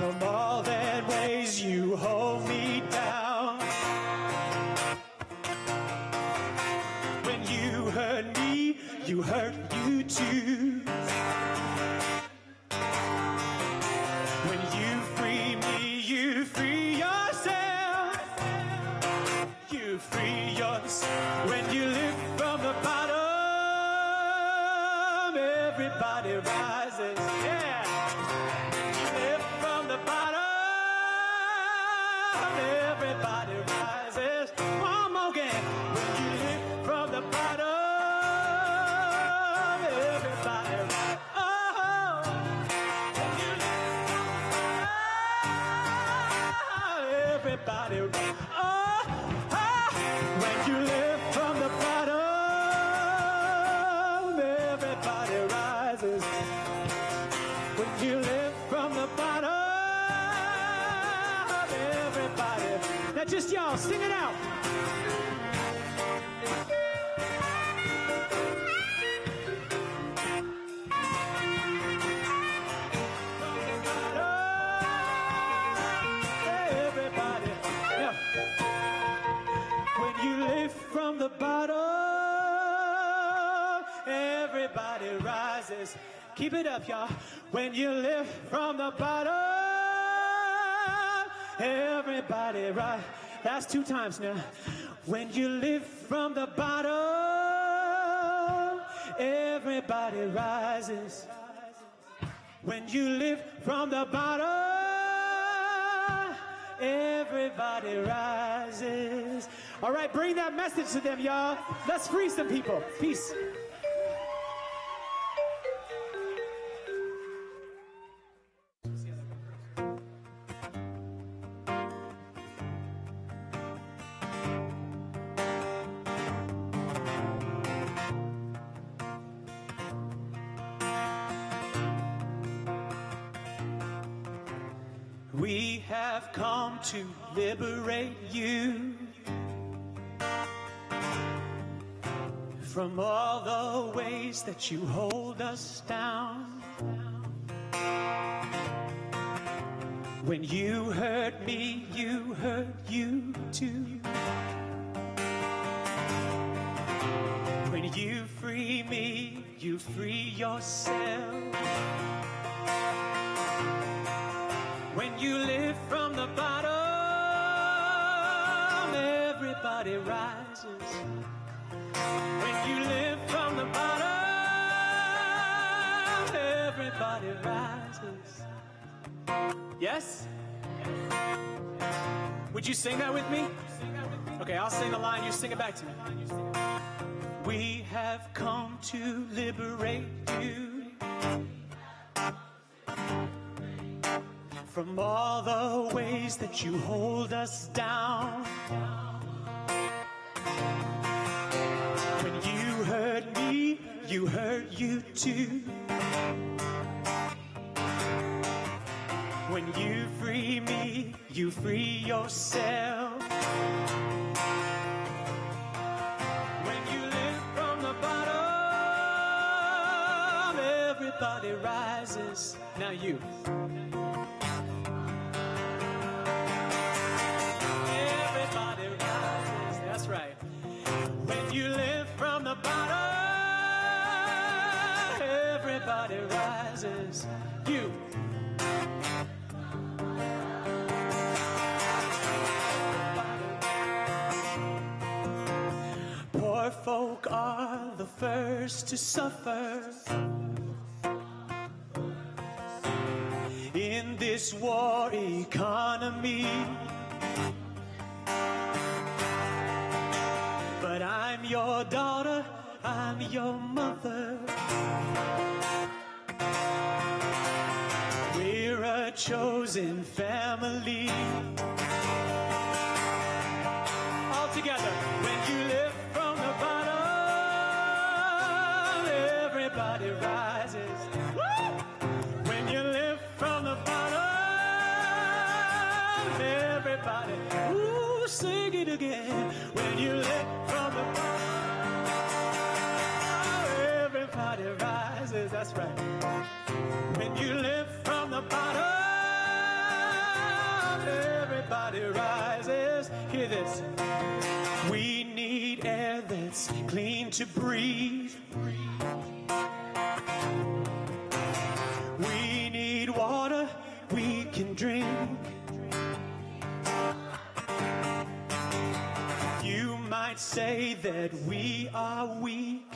from all that ways you hold me down. When you hurt me, you hurt you too. When you free me, you free yourself. You free yourself. When you live from the bottom, everybody rises. Yeah. You live from the bottom, everybody rises. One more again. When you live from the bottom, everybody rises. Oh. When you live from the bottom, everybody rises. Oh. When you live from the bottom, everybody rises. When you live from the bottom, everybody. Now just y'all, sing it out. Everybody. Yeah. When you live from the bottom, everybody rises. Keep it up, y'all. When you live from the bottom, everybody rises. That's 2 times now. When you live from the bottom, everybody rises. When you live from the bottom, everybody rises. All right, bring that message to them, y'all. Let's free some people. Peace. We have come to liberate you from all the ways that you hold us down. When you hurt me, you hurt you too. When you free me, you free yourself. When you live from the bottom, everybody rises. When you live from the bottom, everybody rises. Yes? Would you sing that with me? Okay, I'll sing the line, you sing it back to me. We have come to liberate you from all the ways that you hold us down. When you hurt me, you hurt you too. When you free me, you free yourself. When you live from the bottom, everybody rises. Now you. Everybody rises. That's right. When you live from the bottom, everybody rises. You. Poor folk are the first to suffer in this war economy. But I'm your daughter, I'm your mother. We're a chosen family. All together, when you live from the bottom, everybody rises. Woo! When you live from the bottom, everybody, ooh, sing it again. When you live from the bottom, everybody rises. That's right. When you live from the bottom, this. We need air that's clean to breathe. We need water we can drink. You might say that we are weak,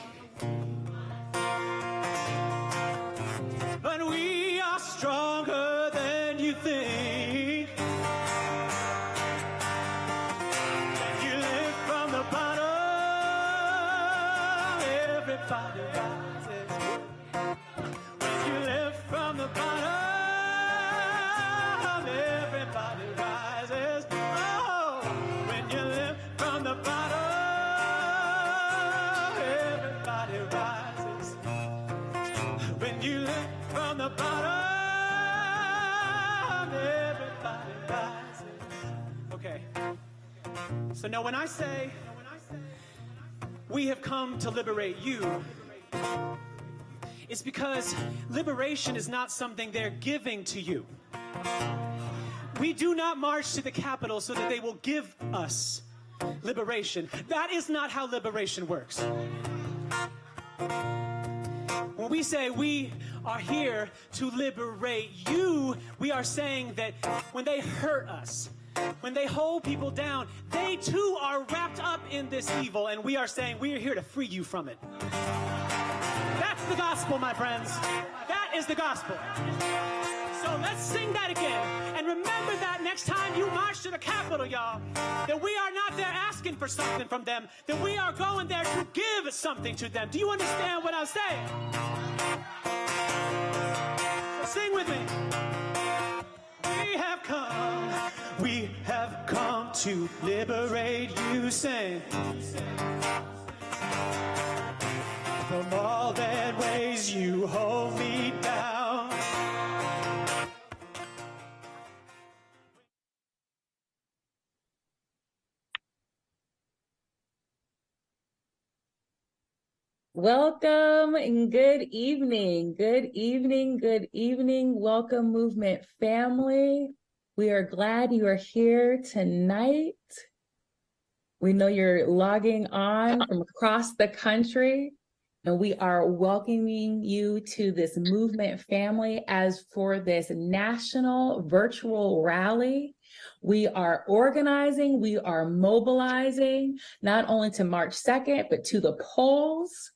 but we are stronger than you think. When you live from the bottom, everybody rises. When you live from the bottom, everybody rises. Oh, when you live from the bottom, everybody rises. When you live from the bottom, everybody rises. Okay. So now when I say we have come to liberate you, it's because liberation is not something they're giving to you. We do not march to the Capitol so that they will give us liberation. That is not how liberation works. When we say we are here to liberate you, we are saying that when they hurt us, when they hold people down, they too are wrapped up in this evil, and we are saying we are here to free you from it. That's the gospel, my friends. That is the gospel. So let's sing that again. And remember that next time you march to the Capitol, y'all, that we are not there asking for something from them, that we are going there to give something to them. Do you understand what I'm saying? So sing with me. We have come to liberate you, sing. From all that ways you hold me down. Welcome and good evening. Good evening. Good evening. Welcome, Movement family. We are glad you are here tonight. We know you're logging on from across the country, and we are welcoming you to this Movement family as for this national virtual rally. We are organizing, we are mobilizing, not only to March 2nd, but to the polls.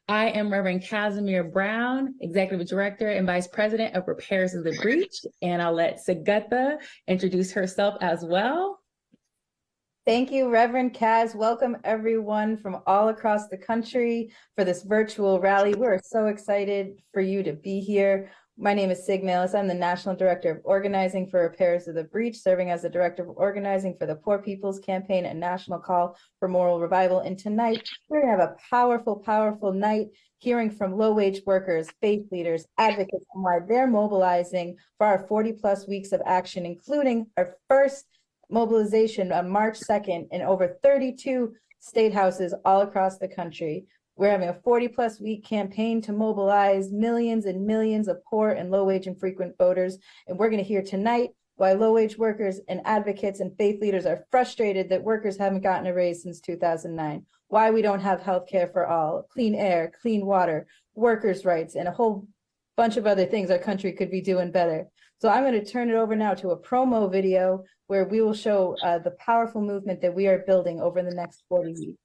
I am Reverend Casimir Brown, Executive Director and Vice President of Repairs of the Breach, and I'll let Sagatha introduce herself as well. Thank you, Reverend Kaz. Welcome everyone from all across the country for this virtual rally. We're so excited for you to be here. My name is Sig Melis. I'm the National Director of Organizing for Repairs of the Breach, serving as the Director of Organizing for the Poor People's Campaign and National Call for Moral Revival. And tonight, we're going to have a powerful, powerful night hearing from low-wage workers, faith leaders, advocates, and why they're mobilizing for our 40-plus weeks of action, including our first mobilization on March 2nd in over 32 state houses all across the country. We're having a 40-plus week campaign to mobilize millions and millions of poor and low-wage and frequent voters. And we're going to hear tonight why low-wage workers and advocates and faith leaders are frustrated that workers haven't gotten a raise since 2009, why we don't have health care for all, clean air, clean water, workers' rights, and a whole bunch of other things our country could be doing better. So I'm going to turn it over now to a promo video where we will show the powerful movement that we are building over the next 40 weeks.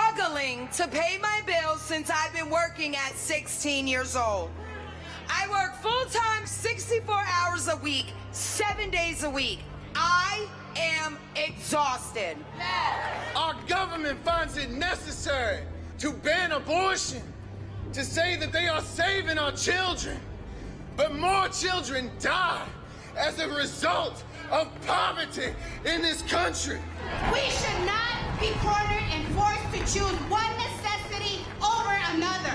struggling to pay my bills since I've been working at 16 years old. I work full-time 64 hours a week, 7 days a week. I am exhausted. Our government finds it necessary to ban abortion, to say that they are saving our children. But more children die as a result of poverty in this country. We should not be cornered and forced to choose one necessity over another.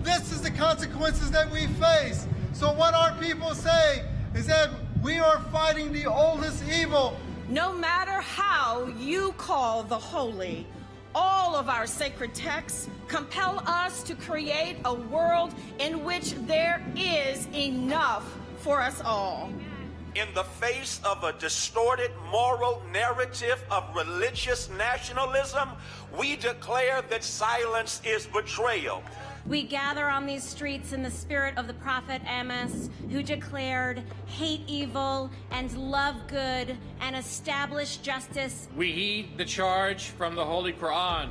This is the consequences that we face. So what our people say is that we are fighting the oldest evil. No matter how you call the holy, all of our sacred texts compel us to create a world in which there is enough for us all. In the face of a distorted moral narrative of religious nationalism, we declare that silence is betrayal. We gather on these streets in the spirit of the prophet Amos, who declared, hate evil and love good and establish justice. We heed the charge from the Holy Quran.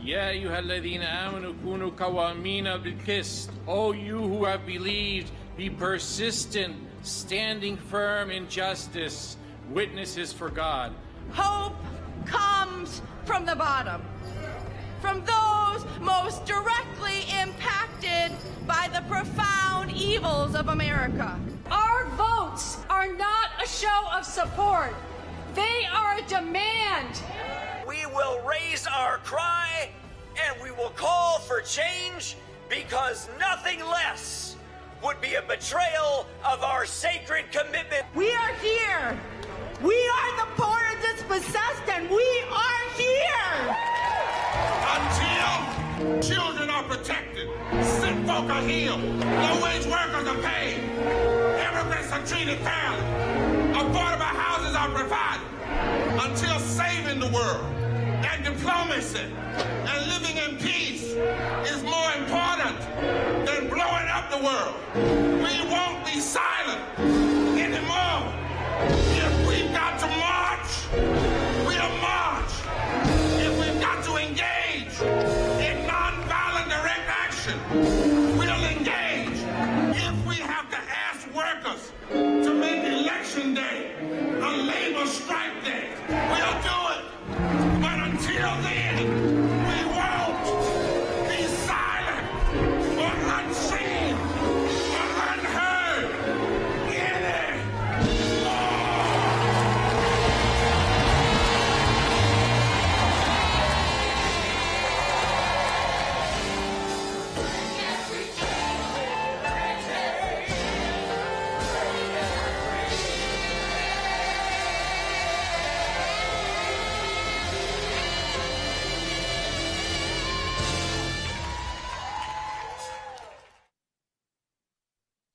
Ya ayyuhalladhina amanu kunu qawwamina bil qist. O you who have believed, be persistent, standing firm in justice, witnesses for God. Hope comes from the bottom, from those most directly impacted by the profound evils of America. Our votes are not a show of support. They are a demand. We will raise our cry and we will call for change because nothing less would be a betrayal of our sacred commitment. We are here. We are the poor and dispossessed, and we are here. Until children are protected, sick folk are healed, low-wage workers are paid, immigrants are treated fairly, affordable houses are provided, until saving the world and diplomacy and living in peace is more important than blowing up the world. We won't be silent anymore. If we've got to march, we'll march. If we've got to engage in nonviolent direct action, we'll engage. If we have to ask workers to make election day a labor strike day, we'll do it. But until then, we won't be silent or unseen or unheard anymore.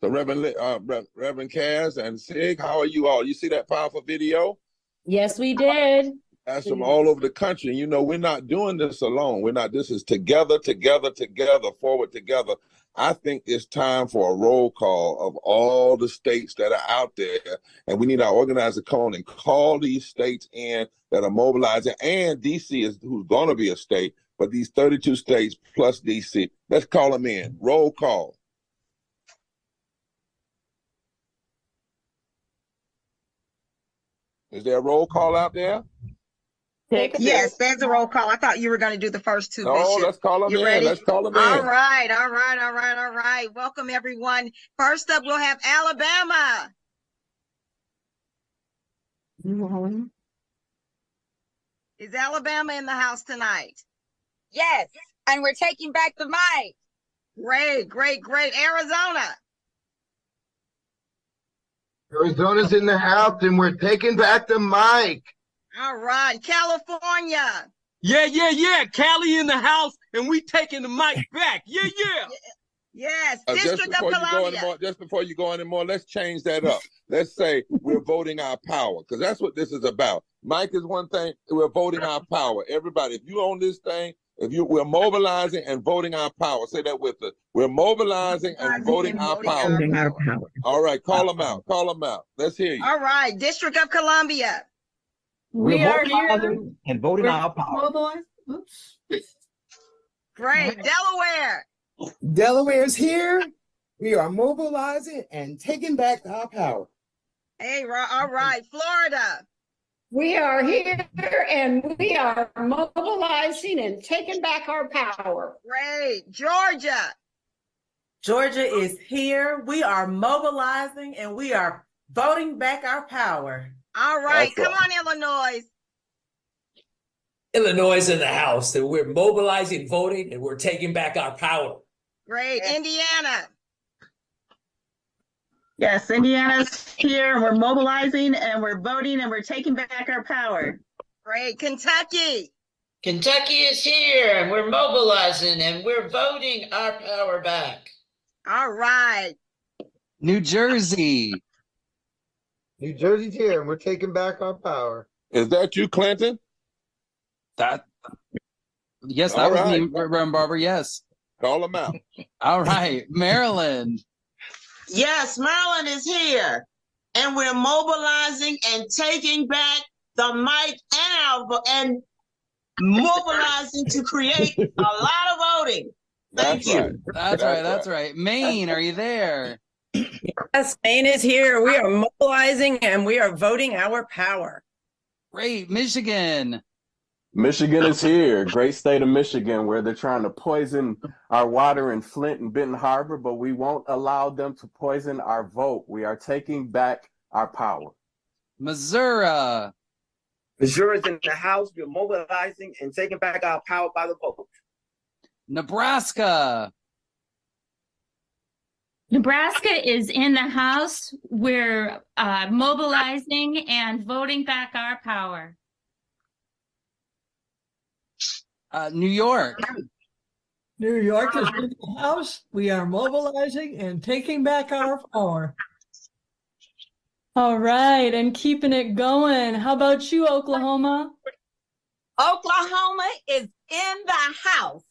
So Reverend Kaz and Sig, how are you all? You see that powerful video? Yes, we did. That's from all over the country. You know, we're not doing this alone. This is together, forward together. I think it's time for a roll call of all the states that are out there. And we need our organizer to come on and call these states in that are mobilizing. And DC is who's going to be a state, but these 32 states plus DC. Let's call them in. Roll call. Is there a roll call out there? Yes, there's a roll call. I thought you were going to do the first two. No, Bishop. let's call them You in. ready? Let's call them in. All right. Welcome, everyone. First up, we'll have Alabama. Is Alabama in the house tonight? Yes, and we're taking back the mic. Great. Arizona. Arizona's in the house and we're taking back the mic. All right. California. Yeah. Cali in the house and we taking the mic back. Yeah. Yes. Just District of Columbia. before you go anymore, let's change that up. Let's say we're voting our power, because that's what this is about. Mike is one thing. We're voting our power. Everybody, if you own this thing, we're mobilizing and voting our power. Say that with us. We're mobilizing and voting our power. All right, call them out. Let's hear you. All right, District of Columbia. We are here and voting our power. Mobilize. Oops. Great. Delaware. Delaware's here. We are mobilizing and taking back our power. Hey, all right. Florida. We are here and we are mobilizing and taking back our power. Great. Georgia. Georgia is here. We are mobilizing and we are voting back our power. All right. Come on, Illinois. Illinois is in the house, and we're mobilizing, voting, and we're taking back our power. Great. Indiana. Yes, Indiana's here. We're mobilizing and we're voting and we're taking back our power. Great. Kentucky. Kentucky is here and we're mobilizing and we're voting our power back. All right. New Jersey. New Jersey's here and we're taking back our power. Is that you, Clinton? Yes, that All was right. me, Reverend Barber. Yes. Call them out. All right, Maryland. Yes, Maryland is here, and we're mobilizing and taking back the mic and mobilizing to create a lot of voting. Thank you. That's right. Maine, are you there? Yes, Maine is here. We are mobilizing and we are voting our power. Great. Michigan. Michigan is here, great state of Michigan, where they're trying to poison our water in Flint and Benton Harbor, but we won't allow them to poison our vote. We are taking back our power. Missouri. Missouri's in the house. We're mobilizing and taking back our power by the vote. Nebraska. Nebraska is in the house. We're mobilizing and voting back our power. New York. New York is in the house. We are mobilizing and taking back our power. All right, and keeping it going. How about you, Oklahoma? Oklahoma is in the house,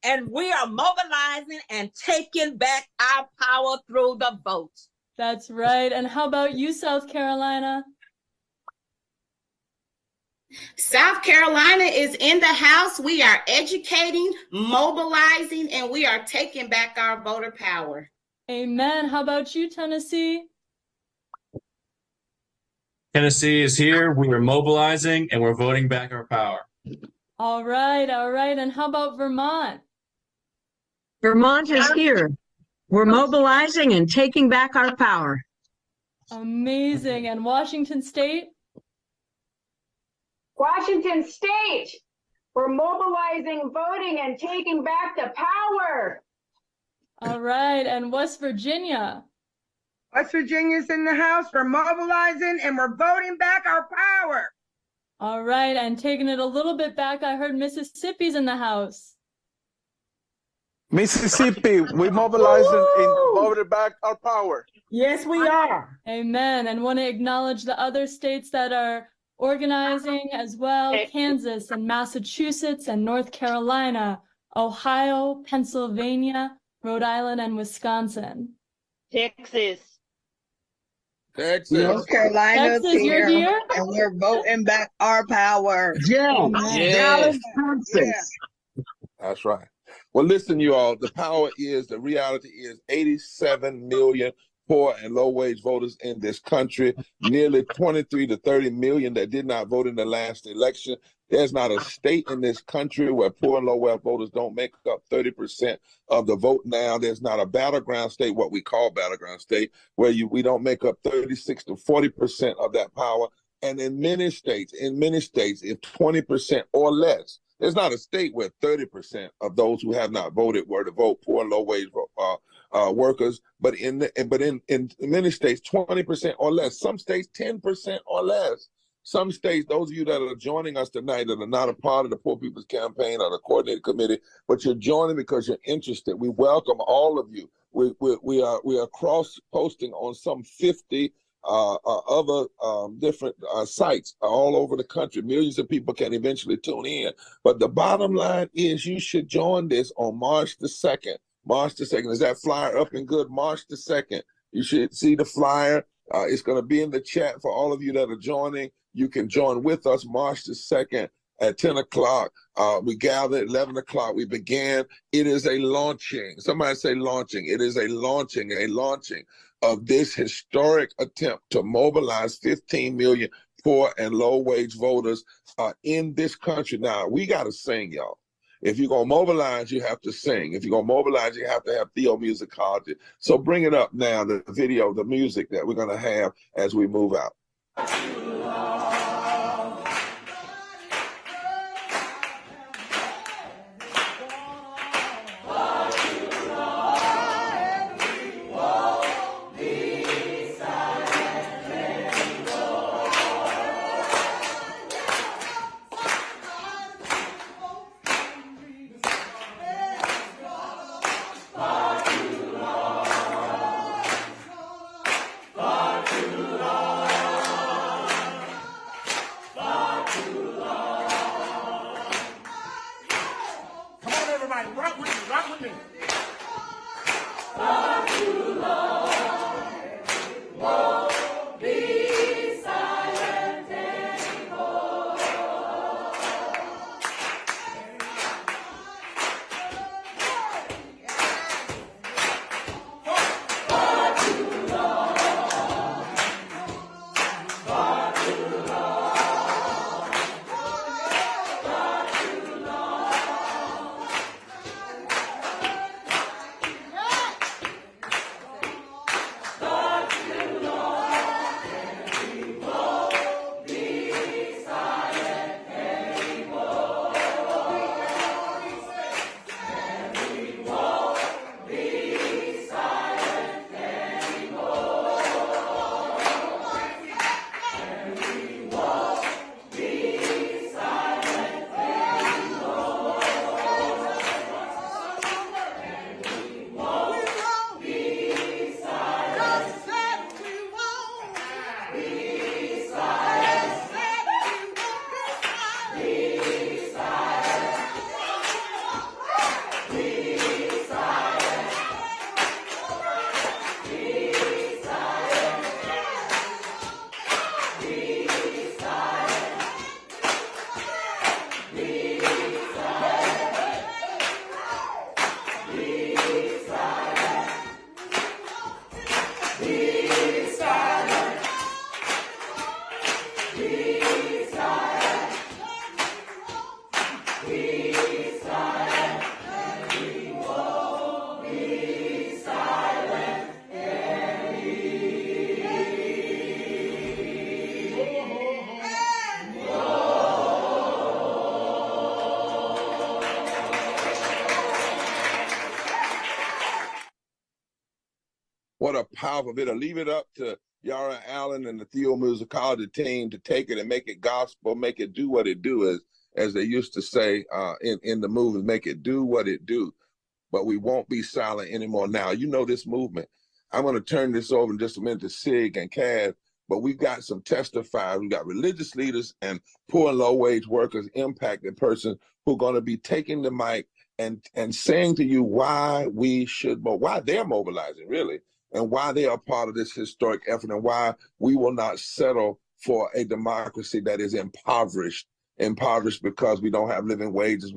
and we are mobilizing and taking back our power through the vote. That's right. And how about you, South Carolina? South Carolina is in the house. We are educating, mobilizing, and we are taking back our voter power. Amen. How about you, Tennessee? Tennessee is here. We are mobilizing and we're voting back our power. All right. And how about Vermont? Vermont is here. We're mobilizing and taking back our power. Amazing. And Washington State? Washington State, we're mobilizing, voting, and taking back the power. All right. And West Virginia? West Virginia's in the house. We're mobilizing and we're voting back our power. All right. And taking it a little bit back, I heard Mississippi's in the house. Mississippi, we mobilizing and voted back our power. Yes, we are. Amen. And want to acknowledge the other states that are organizing as well: Kansas and Massachusetts and North Carolina, Ohio, Pennsylvania, Rhode Island, and Wisconsin. Texas. North Carolina's Texas, you're here? and we're voting back our power. Yes. That's right. Well, listen, you all, the reality is 87 million poor and low-wage voters in this country, nearly 23 to 30 million that did not vote in the last election. There's not a state in this country where poor and low-wealth voters don't make up 30% of the vote now. There's not a battleground state, what we call battleground state, where we don't make up 36 to 40% of that power. And in many states, if 20% or less, there's not a state where 30% of those who have not voted were to vote, poor and low-wage workers, but in many states, 20% or less. Some states, 10% or less. Some states, those of you that are joining us tonight that are not a part of the Poor People's Campaign or the Coordinated Committee, but you're joining because you're interested. We welcome all of you. We are cross-posting on some 50 other different sites all over the country. Millions of people can eventually tune in. But the bottom line is you should join this on March the 2nd. March the 2nd. Is that flyer up and good? March the 2nd. You should see the flyer. It's going to be in the chat for all of you that are joining. You can join with us March the 2nd at 10 o'clock. We gather at 11 o'clock. We began. It is a launching. Somebody say launching. It is a launching of this historic attempt to mobilize 15 million poor and low wage voters in this country. Now, we got to sing, y'all. If you're going to mobilize, you have to sing. If you're going to mobilize, you have to have theomusicology. So bring it up now, the video, the music that we're going to have as we move out. What a powerful bit. I'll leave it up to Yara Allen and the theomusicology team to take it and make it gospel, make it do what it do, as they used to say in the movies, make it do what it do. But we won't be silent anymore now. You know this movement. I'm going to turn this over in just a minute to Sig and Cav, but we've got some testifiers. We've got religious leaders and poor and low wage workers, impacted persons who are going to be taking the mic and saying to you why we should, why they're mobilizing, really, and why they are part of this historic effort, and why we will not settle for a democracy that is impoverished because we don't have living wages.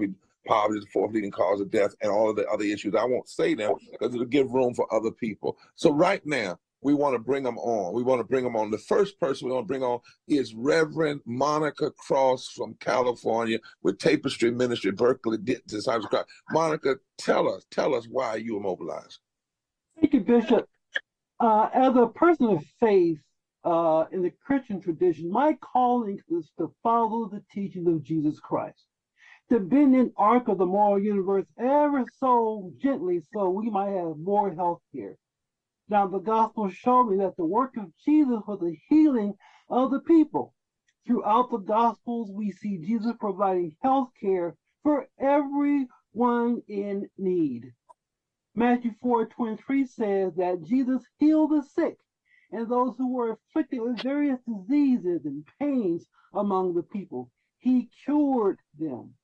Poverty is the fourth leading cause of death, and all of the other issues. I won't say them because it'll give room for other people. So right now, we want to bring them on. We want to bring them on. The first person we want to bring on is Reverend Monica Cross from California with Tapestry Ministry, Berkeley Disciples of Christ. Monica, tell us why you were mobilized. Thank you, Bishop. As a person of faith in the Christian tradition, my calling is to follow the teachings of Jesus Christ, to bend an arc of the moral universe ever so gently so we might have more health care. Now, the gospel showed me that the work of Jesus was the healing of the people. Throughout the gospels, we see Jesus providing health care for everyone in need. Matthew 4:23 says that Jesus healed the sick and those who were afflicted with various diseases and pains among the people. He cured them.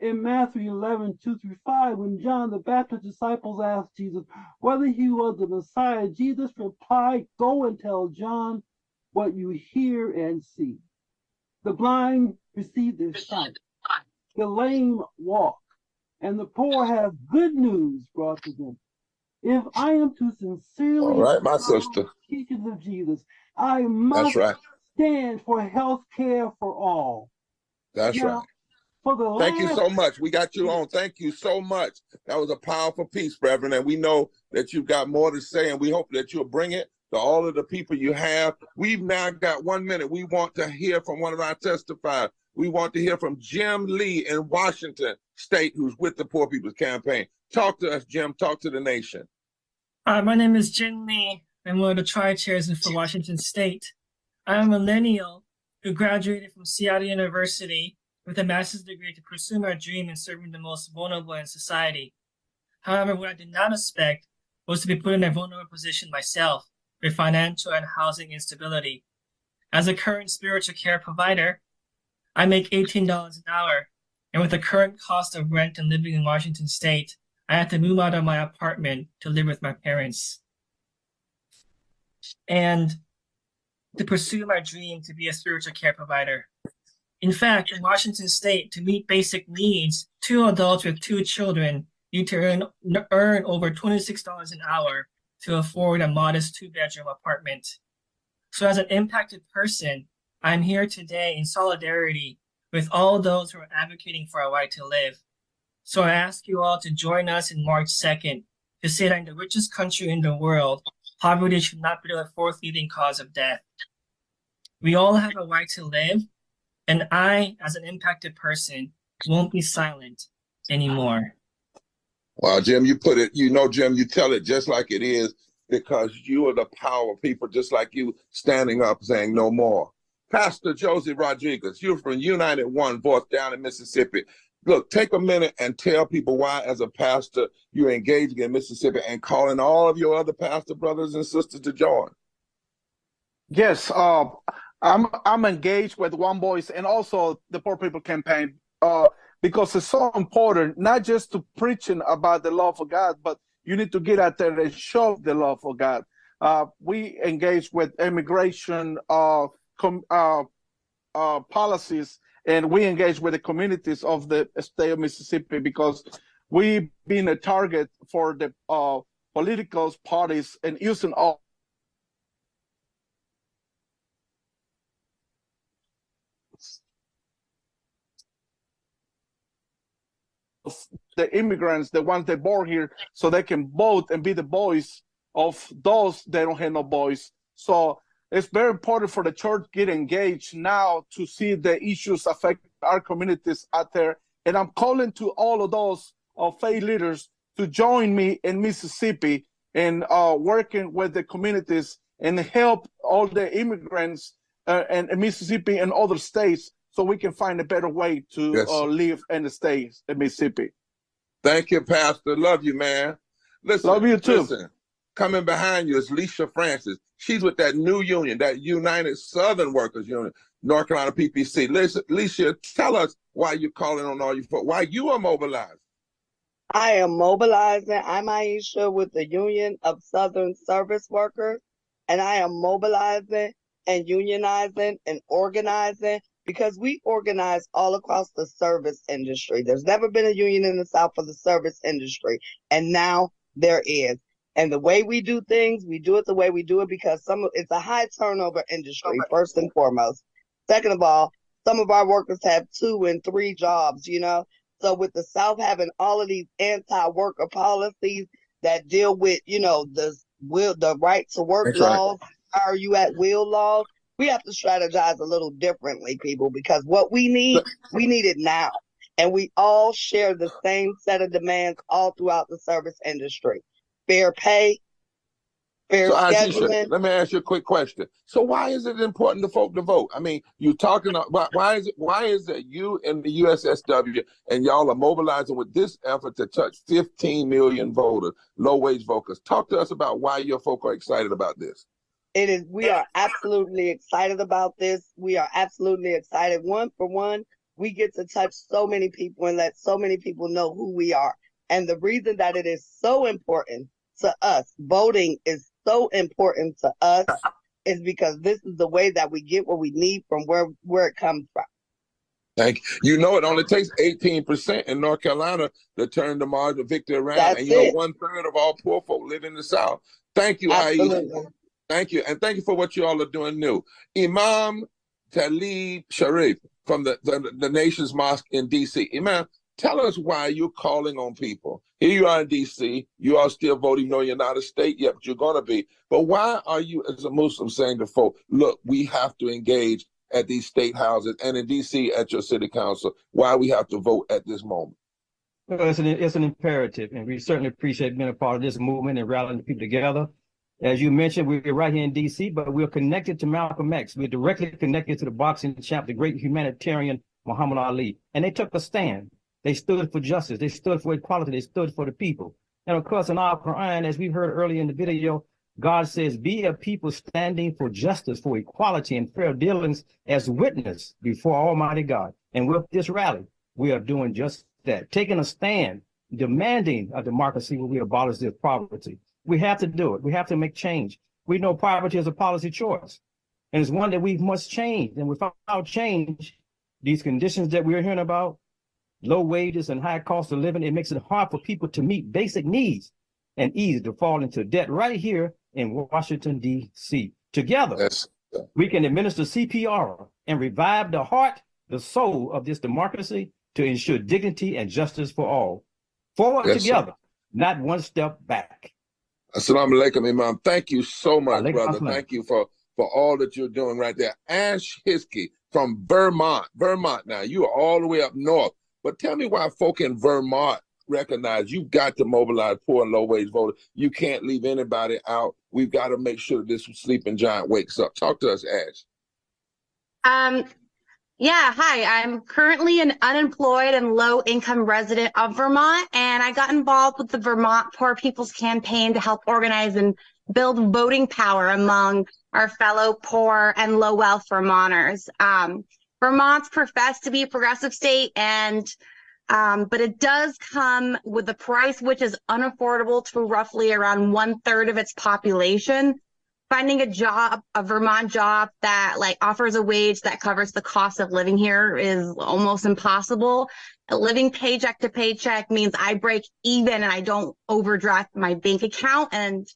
In Matthew 11:2-5, when John the Baptist's disciples asked Jesus whether he was the Messiah, Jesus replied, "Go and tell John what you hear and see. The blind receive their sight, the lame walk, and the poor have good news brought to them. If I am to sincerely All right, my follow sister. the teachings of Jesus, I That's must right. stand for health care for all. That's Now, right. for the Thank you last so much. We got you on. Thank you so much. That was a powerful piece, Reverend, and we know that you've got more to say, and we hope that you'll bring it to all of the people you have. We've now got 1 minute. We want to hear from one of our testifiers. We want to hear from Jim Lee in Washington State, who's with the Poor People's Campaign. Talk to us, Jim. Talk to the nation. Hi, my name is Jim Lee. I'm one of the tri-chairs for Washington State. I'm a millennial who graduated from Seattle University with a master's degree to pursue my dream in serving the most vulnerable in society. However, what I did not expect was to be put in a vulnerable position myself with financial and housing instability. As a current spiritual care provider, I make $18 an hour, and with the current cost of rent and living in Washington State, I had to move out of my apartment to live with my parents and to pursue my dream to be a spiritual care provider. In fact, in Washington State, to meet basic needs, 2 adults with 2 children need to earn over $26 an hour to afford a modest 2-bedroom apartment. So as an impacted person, I'm here today in solidarity with all those who are advocating for a right to live. So I ask you all to join us in March 2nd to say that in the richest country in the world, poverty should not be the 4th leading cause of death. We all have a right to live, and I, as an impacted person, won't be silent anymore. Well, Jim, you put it, Jim, you tell it just like it is, because you are the power people, just like you standing up saying no more. Pastor Josie Rodriguez, you're from United One Voice down in Mississippi. Look, take a minute and tell people why, as a pastor, you're engaging in Mississippi and calling all of your other pastor brothers and sisters to join. Yes, I'm engaged with One Voice and also the Poor People Campaign because it's so important, not just to preaching about the love of God, but you need to get out there and show the love of God. We engage with immigration policies, and we engage with the communities of the state of Mississippi because we've been a target for the political parties and using all the immigrants, the ones that born here, so they can vote and be the voice of those that don't have no voice. So it's very important for the church to get engaged now to see the issues affect our communities out there. And I'm calling to all of those faith leaders to join me in Mississippi and working with the communities and help all the immigrants in Mississippi and other states so we can find a better way to live in the states in Mississippi. Thank you, Pastor. Love you, man. Listen, love you too. Listen, coming behind you is Leisha Francis. She's with that new union, that United Southern Workers Union, North Carolina PPC. Leisha, tell us why you're calling on all you folks, why you are mobilized. I am mobilizing. I'm Aisha with the Union of Southern Service Workers, and I am mobilizing and unionizing and organizing because we organize all across the service industry. There's never been a union in the South for the service industry, and now there is. And the way we do things, we do it the way we do it because it's a high turnover industry, first and foremost. Second of all, some of our workers have 2 and 3 jobs, So with the South having all of these anti-worker policies that deal with, the right to work laws, are you at will laws, we have to strategize a little differently, people, because what we need it now. And we all share the same set of demands all throughout the service industry. Fair pay, fair scheduling. Aisha, let me ask you a quick question. So why is it important to folk to vote? I mean, you're talking about why is it you and the USSW and y'all are mobilizing with this effort to touch 15 million voters, low-wage voters? Talk to us about why your folk are excited about this. We are absolutely excited about this. We are absolutely excited. One, we get to touch so many people and let so many people know who we are. And the reason that it is so important to us, voting is so important to us, is because this is the way that we get what we need from where it comes from. Thank you. You know, it only takes 18% in North Carolina to turn the margin of victory around. That's and you know, it. 1/3 of all poor folk live in the South. Thank you, Absolutely. Aisha. Thank you. And thank you for what you all are doing new. Imam Talib Sharif from the Nation's Mosque in D.C. Imam, tell us why you're calling on people. Here you are in D.C. You are still voting. No, you're not a state yet, but you're going to be. But why are you, as a Muslim, saying to folk, look, we have to engage at these state houses and in D.C. at your city council? Why we have to vote at this moment? Well, it's an imperative, and we certainly appreciate being a part of this movement and rallying the people together. As you mentioned, we're right here in D.C., but we're connected to Malcolm X. We're directly connected to the boxing champ, the great humanitarian Muhammad Ali. And they took a stand. They stood for justice. They stood for equality. They stood for the people. And of course, in our Quran, as we heard earlier in the video, God says, be a people standing for justice, for equality and fair dealings as witness before Almighty God. And with this rally, we are doing just that, taking a stand, demanding a democracy where we abolish this poverty. We have to do it. We have to make change. We know poverty is a policy choice, and it's one that we must change. And without change, these conditions that we're hearing about, low wages and high cost of living, it makes it hard for people to meet basic needs and easy to fall into debt right here in Washington, D.C. Together, we can administer CPR and revive the heart, the soul of this democracy to ensure dignity and justice for all. Forward together, not one step back. Assalamu alaikum, Imam. Thank you so much, brother. Thank you for all that you're doing right there. Ash Hiskey from Vermont. Vermont, now, you are all the way up north. But tell me why folk in Vermont recognize you've got to mobilize poor and low-wage voters. You can't leave anybody out. We've got to make sure this sleeping giant wakes up. Talk to us, Ash. Yeah, hi. I'm currently an unemployed and low-income resident of Vermont, and I got involved with the Vermont Poor People's Campaign to help organize and build voting power among our fellow poor and low-wealth Vermonters. Vermont's professed to be a progressive state, and but it does come with a price which is unaffordable to roughly around 1/3 of its population. Finding a Vermont job that offers a wage that covers the cost of living here is almost impossible. Living paycheck to paycheck means I break even and I don't overdraft my bank account, and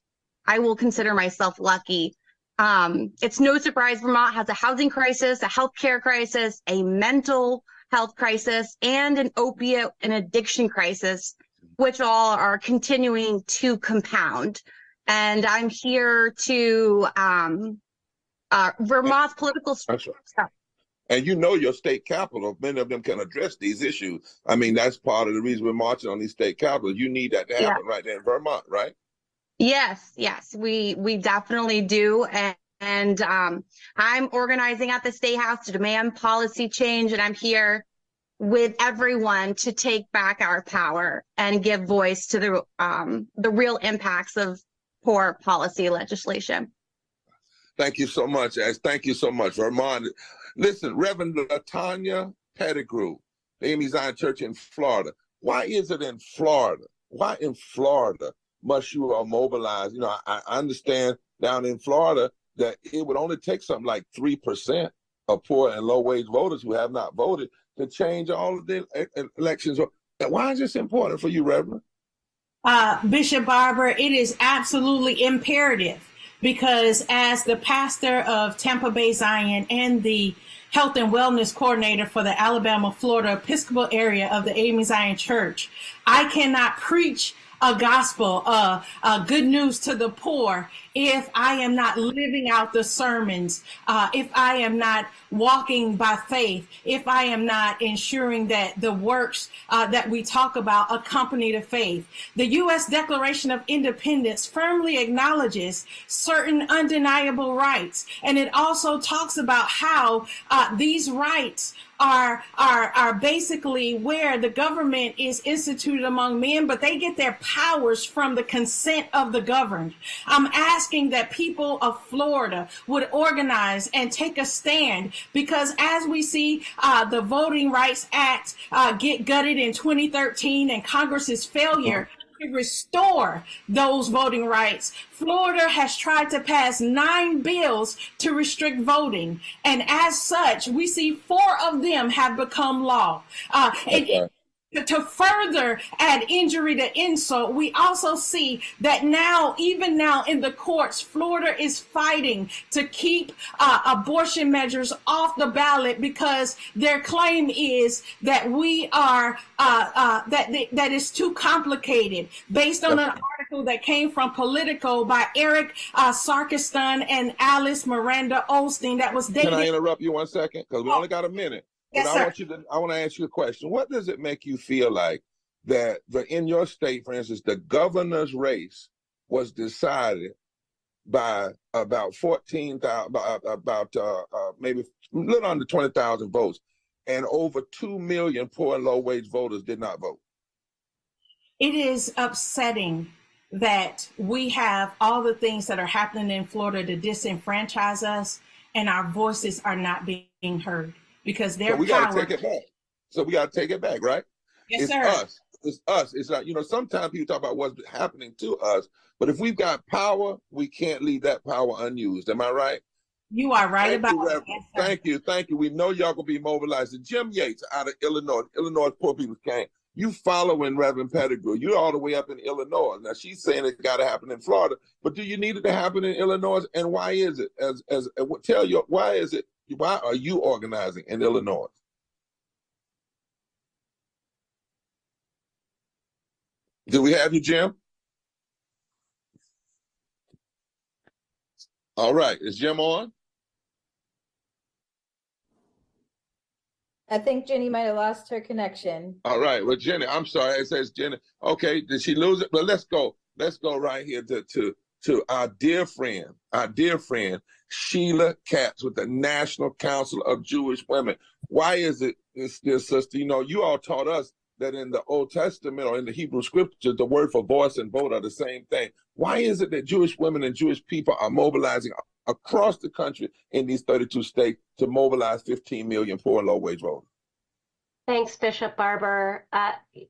I will consider myself lucky. It's no surprise Vermont has a housing crisis, a healthcare crisis, a mental health crisis, and an opiate and addiction crisis, which all are continuing to compound. And I'm here to Vermont's political structure. And you know your state capital, many of them can address these issues. I mean, that's part of the reason we're marching on these state capitals. You need that to happen right there in Vermont, right? Yes, we definitely do. And I'm organizing at the State House to demand policy change, and I'm here with everyone to take back our power and give voice to the real impacts of poor policy legislation. Thank you so much, Ash. Thank you so much, Vermont. Listen, Reverend Latanya Pettigrew, the Amy Zion Church in Florida. Why is it in Florida? Why in Florida must you mobilize? You know, I understand down in Florida that it would only take something like 3% of poor and low-wage voters who have not voted to change all of the elections. Why is this important for you, Reverend? Bishop Barber, it is absolutely imperative because as the pastor of Tampa Bay Zion and the health and wellness coordinator for the Alabama, Florida Episcopal area of the Amy Zion Church, I cannot preach a gospel, good news to the poor if I am not living out the sermons, if I am not walking by faith, if I am not ensuring that the works that we talk about accompany the faith. The U.S. Declaration of Independence firmly acknowledges certain undeniable rights, and it also talks about how these rights are basically where the government is instituted among men, but they get their powers from the consent of the governed. I'm asking that people of Florida would organize and take a stand, because as we see the Voting Rights Act get gutted in 2013 and Congress's failure to restore those voting rights, Florida has tried to pass 9 bills to restrict voting. And as such, we see 4 of them have become law. To further add injury to insult, we also see that even now in the courts, Florida is fighting to keep abortion measures off the ballot because their claim is that we are that is too complicated, based on an article that came from Politico by Eric Sarkistan and Alice Miranda Olstein that was dated. Can I interrupt you 1 second? Because we only got a minute. Yes, But I want to ask you a question. What does it make you feel like that in your state, for instance, the governor's race was decided by about 14,000, maybe a little under 20,000 votes, and over 2 million poor and low-wage voters did not vote? It is upsetting that we have all the things that are happening in Florida to disenfranchise us, and our voices are not being heard. Because their we got to take it back. So we got to take it back, right? Yes, it's sir. Us. It's us. It's not, sometimes people talk about what's happening to us, but if we've got power, we can't leave that power unused. Am I right? You are right about that. Thank you. Thank you. We know y'all gonna be mobilized. And Jim Yates out of Illinois Poor People's Campaign. You following Reverend Pettigrew. You're all the way up in Illinois. Now she's saying it's got to happen in Florida, but do you need it to happen in Illinois? And why is it? Why is it? Why are you organizing in Illinois? Do we have you, Jim? All right. Is Jim on? I think Jenny might have lost her connection. All right. Well, Jenny, I'm sorry. It says Jenny. Okay. Did she lose it? But let's go. Let's go right here to our dear friend, Sheila Katz with the National Council of Jewish Women. Why is it, dear sister, you all taught us that in the Old Testament or in the Hebrew scriptures, the word for voice and vote are the same thing. Why is it that Jewish women and Jewish people are mobilizing across the country in these 32 states to mobilize 15 million poor and low-wage voters? Thanks, Bishop Barber.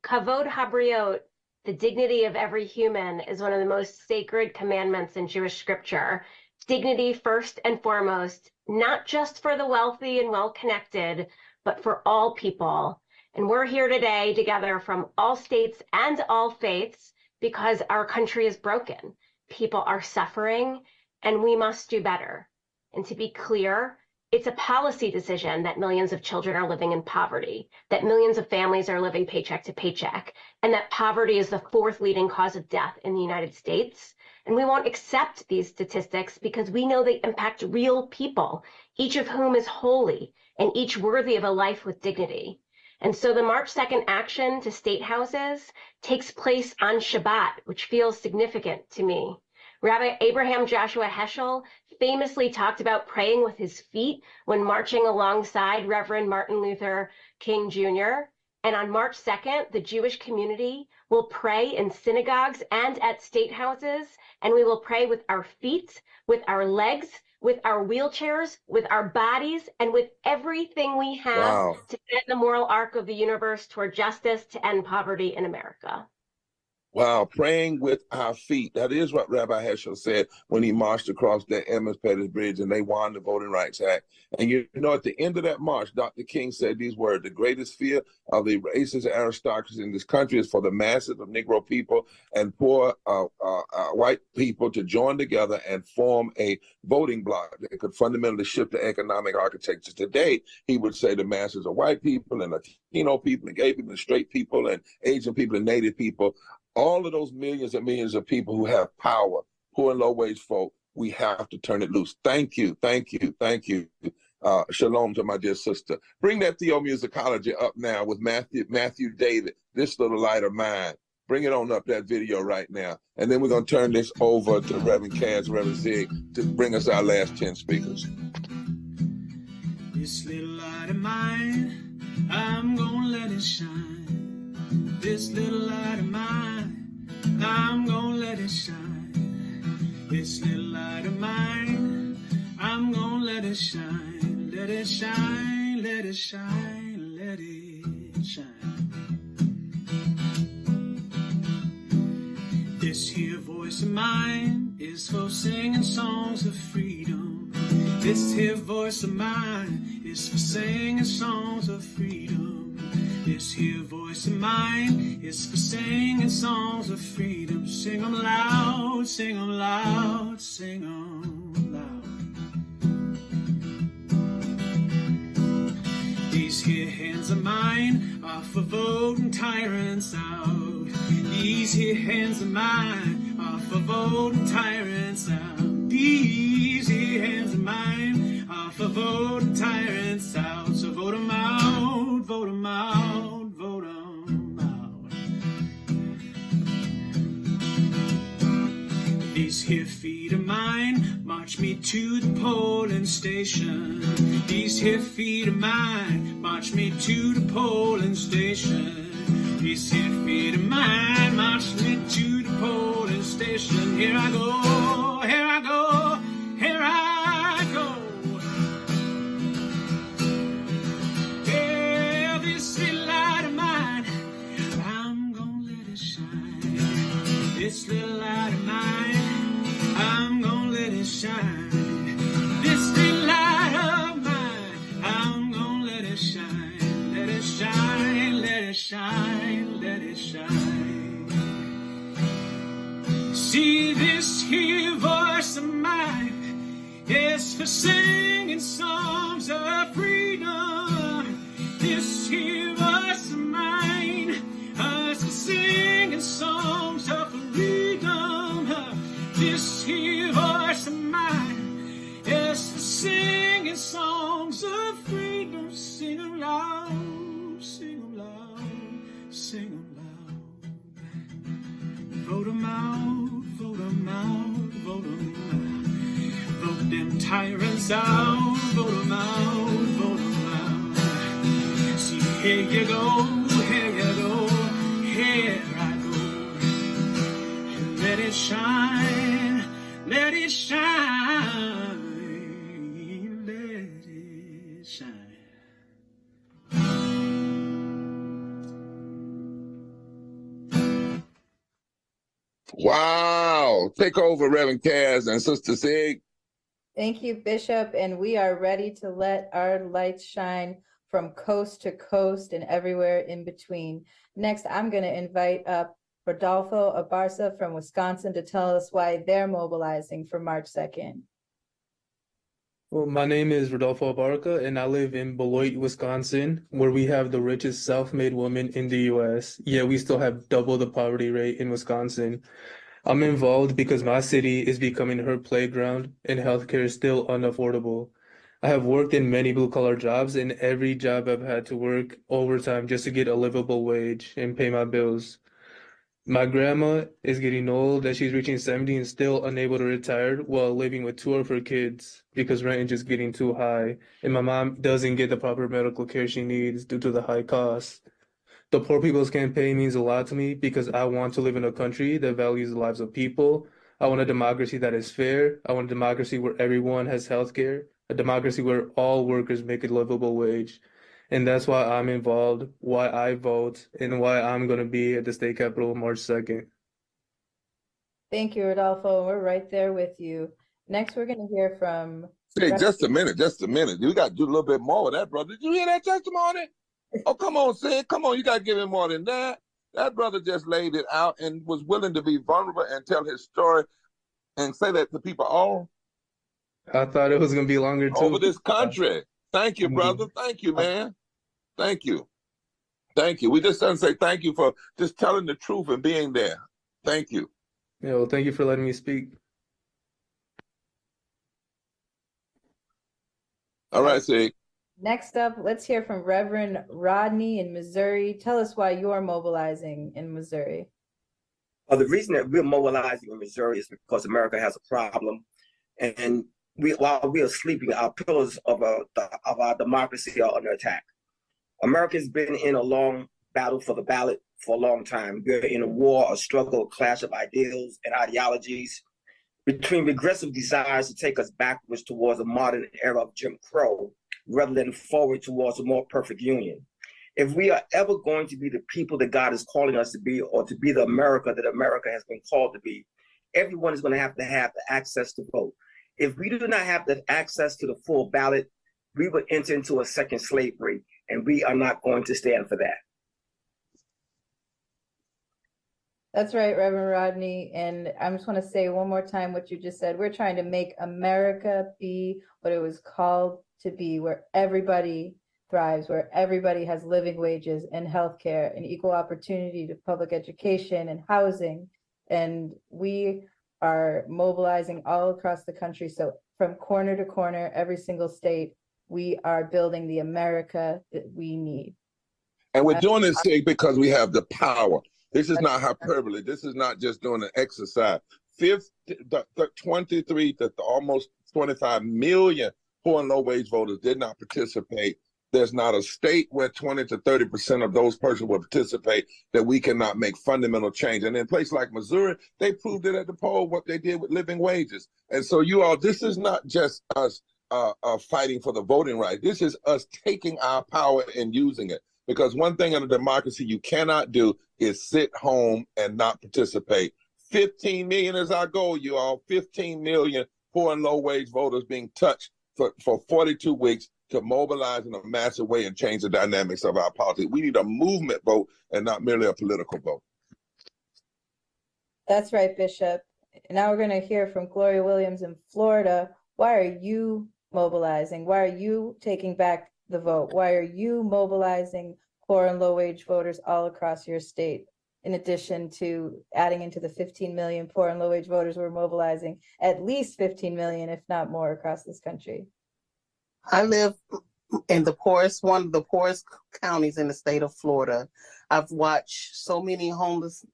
Kavod habriot, the dignity of every human, is one of the most sacred commandments in Jewish scripture. Dignity first and foremost, not just for the wealthy and well-connected, but for all people. And we're here today together from all states and all faiths because our country is broken. People are suffering, and we must do better. And to be clear, it's a policy decision that millions of children are living in poverty, that millions of families are living paycheck to paycheck, and that poverty is the 4th leading cause of death in the United States. And we won't accept these statistics because we know they impact real people, each of whom is holy and each worthy of a life with dignity. And so the March 2nd action to state houses takes place on Shabbat, which feels significant to me. Rabbi Abraham Joshua Heschel famously talked about praying with his feet when marching alongside Reverend Martin Luther King Jr. And on March 2nd, the Jewish community will pray in synagogues and at state houses, and we will pray with our feet, with our legs, with our wheelchairs, with our bodies, and with everything we have to bend the moral arc of the universe toward justice to end poverty in America. Wow, praying with our feet. That is what Rabbi Heschel said when he marched across the Emmons Pettus Bridge and they won the Voting Rights Act. And at the end of that march, Dr. King said these words: the greatest fear of the racist aristocracy in this country is for the masses of Negro people and poor white people to join together and form a voting bloc that could fundamentally shift the economic architecture. Today, he would say the masses of white people and Latino people and gay people and straight people and Asian people and Native people, all of those millions and millions of people who have power, poor and low-wage folk, we have to turn it loose. Thank you, thank you, thank you. Shalom to my dear sister. Bring that theomusicology up now with Matthew David, This Little Light of Mine. Bring it on up, that video right now. And then we're going to turn this over to Reverend Kaz, Reverend Zig, to bring us our last 10 speakers. This little light of mine, I'm going to let it shine. This little light of mine, I'm gonna let it shine. This little light of mine, I'm gonna let it shine. Let it shine, let it shine, let it shine. This here voice of mine is for singing songs of freedom. This here voice of mine is for singing songs of freedom. This here voice of mine is for singing songs of freedom. Sing 'em loud, sing 'em loud, sing 'em loud. These here hands of mine are for voting tyrants out. These here hands of mine are for voting tyrants out. These here hands of mine are for voting tyrants out. So vote 'em out, vote 'em out, vote 'em out. These here feet of mine march me to the polling station. These here feet of mine march me to the polling station. These here feet of mine march me to the polling station. Here I go, here I go, here I go. Yeah, this little light of mine, I'm gonna let it shine. This little light of mine, I'm gonna let it shine. This little light of mine, I'm gonna let it shine. Let it shine, let it shine, let it shine. See, this here voice of mine is for singing songs of freedom. This here voice of mine is for singing songs of freedom. This here voice of mine is for singing songs of freedom. Sing 'em loud, sing 'em loud, sing 'em loud. Vote 'em out, vote 'em out, vote 'em out. Vote them tyrants out, vote 'em out, vote 'em out. See, here you go, here you go, here I go. Let it shine, let it shine, let it shine. Wow. Take over, Reverend Kaz and Sister Sig. Thank you, Bishop. And we are ready to let our lights shine from coast to coast and everywhere in between. Next, I'm going to invite up Rodolfo Abarca from Wisconsin to tell us why they're mobilizing for March 2nd. Well, my name is Rodolfo Abarca, and I live in Beloit, Wisconsin, where we have the richest self-made women in the U.S., yet we still have double the poverty rate in Wisconsin. I'm involved because my city is becoming her playground, and healthcare is still unaffordable. I have worked in many blue-collar jobs, and every job I've had to work overtime just to get a livable wage and pay my bills. My grandma is getting old, that she's reaching 70 and still unable to retire while living with 2 of her kids because rent is just getting too high. And my mom doesn't get the proper medical care she needs due to the high costs. The Poor People's Campaign means a lot to me because I want to live in a country that values the lives of people. I want a democracy that is fair. I want a democracy where everyone has health care, a democracy where all workers make a livable wage. And that's why I'm involved, why I vote, and why I'm going to be at the state capitol March 2nd. Thank you, Rodolfo. We're right there with you. Next, we're going to hear from... Hey, just a minute. We got to do a little bit more with that, brother. Did you hear that testimony? Oh, come on, Sid. Come on, you got to give him more than that. That brother just laid it out and was willing to be vulnerable and tell his story and say that to people all I thought it was going to be longer, too. over this country. Thank you, brother. Thank you, man. Thank you. Thank you. We just want to say thank you for just telling the truth and being there. Thank you. Yeah, well, thank you for letting me speak. All right, Sig. Next up, let's hear from Reverend Rodney in Missouri. Tell us why you're mobilizing in Missouri. The reason that we're mobilizing in Missouri is because America has a problem. And while we are sleeping, our pillars of our democracy are under attack. America's been in a long battle for the ballot for a long time. We're in a war, a struggle, a clash of ideals and ideologies between regressive desires to take us backwards towards a modern era of Jim Crow rather than forward towards a more perfect union. If we are ever going to be the people that God is calling us to be, or to be the America that America has been called to be, everyone is going to have the access to vote. If we do not have the access to the full ballot, we would enter into a second slavery, and we are not going to stand for that. That's right, Reverend Rodney. And I just want to say one more time what you just said. We're trying to make America be what it was called to be, where everybody thrives, where everybody has living wages and healthcare and equal opportunity to public education and housing. And we are mobilizing all across the country. So from corner to corner, every single state, we are building the America that we need. And we're doing this because we have the power. This is not hyperbole. This is not just doing an exercise. 23 to almost 25 million poor and low-wage voters did not participate. There's not a state where 20 to 30% of those persons will participate that we cannot make fundamental change. And in places like Missouri, they proved it at the poll what they did with living wages. And so you all, this is not just us fighting for the voting right. This is us taking our power and using it. Because one thing in a democracy you cannot do is sit home and not participate. 15 million is our goal, you all. 15 million poor and low-wage voters being touched for 42 weeks to mobilize in a massive way and change the dynamics of our politics. We need a movement vote and not merely a political vote. That's right, Bishop. Now we're going to hear from Gloria Williams in Florida. Why are you mobilizing? Why are you taking back the vote? Why are you mobilizing poor and low-wage voters all across your state? In addition to adding into the 15 million poor and low-wage voters, we're mobilizing at least 15 million, if not more, across this country. I live in one of the poorest counties in the state of Florida. I've watched so many homeless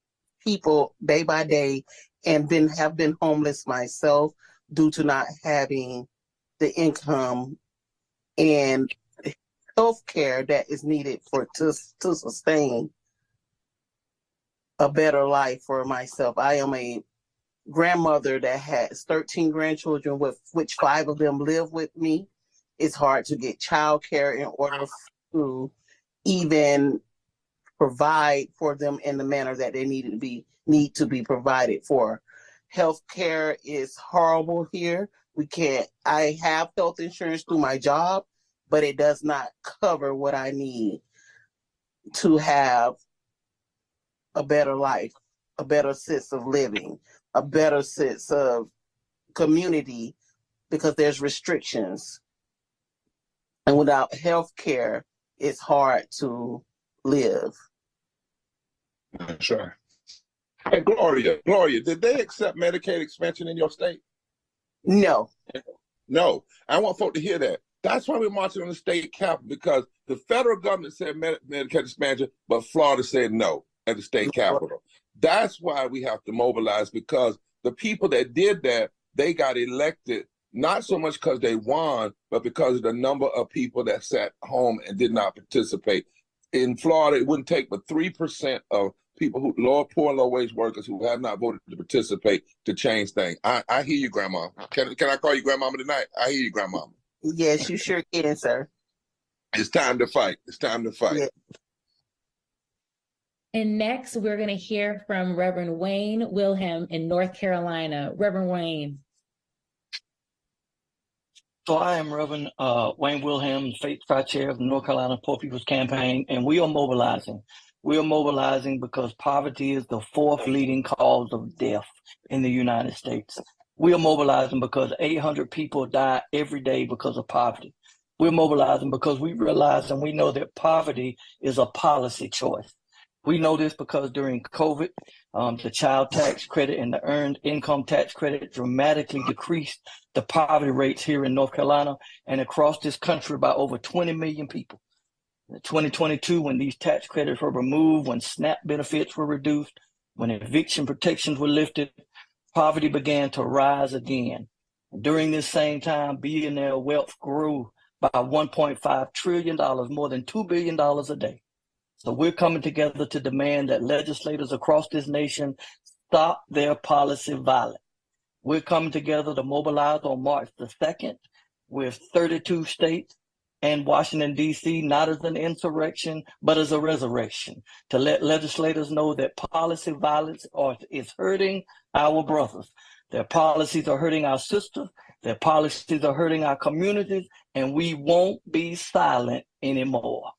people day by day and have been homeless myself due to not having the income and health care that is needed to sustain a better life for myself. I am a grandmother that has 13 grandchildren, with which 5 of them live with me. It's hard to get childcare in order to even provide for them in the manner that they need to be provided for. Healthcare is horrible here. I have health insurance through my job, but it does not cover what I need to have a better life, a better sense of living, a better sense of community, because there's restrictions. And without health care, it's hard to live. That's right. Hey, Gloria, did they accept Medicaid expansion in your state? No. No. I want folks to hear that. That's why we're marching on the state capitol, because the federal government said Medicaid expansion, but Florida said no at the state capitol. That's why we have to mobilize, because the people that did that, they got elected not so much because they won, but because of the number of people that sat home and did not participate. In Florida, it wouldn't take but 3% of people poor and low-wage workers who have not voted to participate to change things. I hear you, Grandma. Can I call you Grandmama tonight? I hear you, Grandmama. Yes, you sure can, sir. It's time to fight. It's time to fight. Yeah. And next, we're going to hear from Reverend Wayne Wilhelm in North Carolina. Reverend Wayne. So I am Reverend Wayne Wilhelm, Faith Tri-Chair of the North Carolina Poor People's Campaign, and we are mobilizing. We are mobilizing because poverty is the 4th leading cause of death in the United States. We are mobilizing because 800 people die every day because of poverty. We're mobilizing because we realize and we know that poverty is a policy choice. We know this because during COVID, the child tax credit and the earned income tax credit dramatically decreased the poverty rates here in North Carolina and across this country by over 20 million people. In 2022, when these tax credits were removed, when SNAP benefits were reduced, when eviction protections were lifted, poverty began to rise again. During this same time, billionaire wealth grew by $1.5 trillion, more than $2 billion a day. So we're coming together to demand that legislators across this nation stop their policy violence. We're coming together to mobilize on March the 2nd with 32 states and Washington, D.C., not as an insurrection, but as a resurrection, to let legislators know that policy violence is hurting our brothers. Their policies are hurting our sisters. Their policies are hurting our communities, and we won't be silent anymore.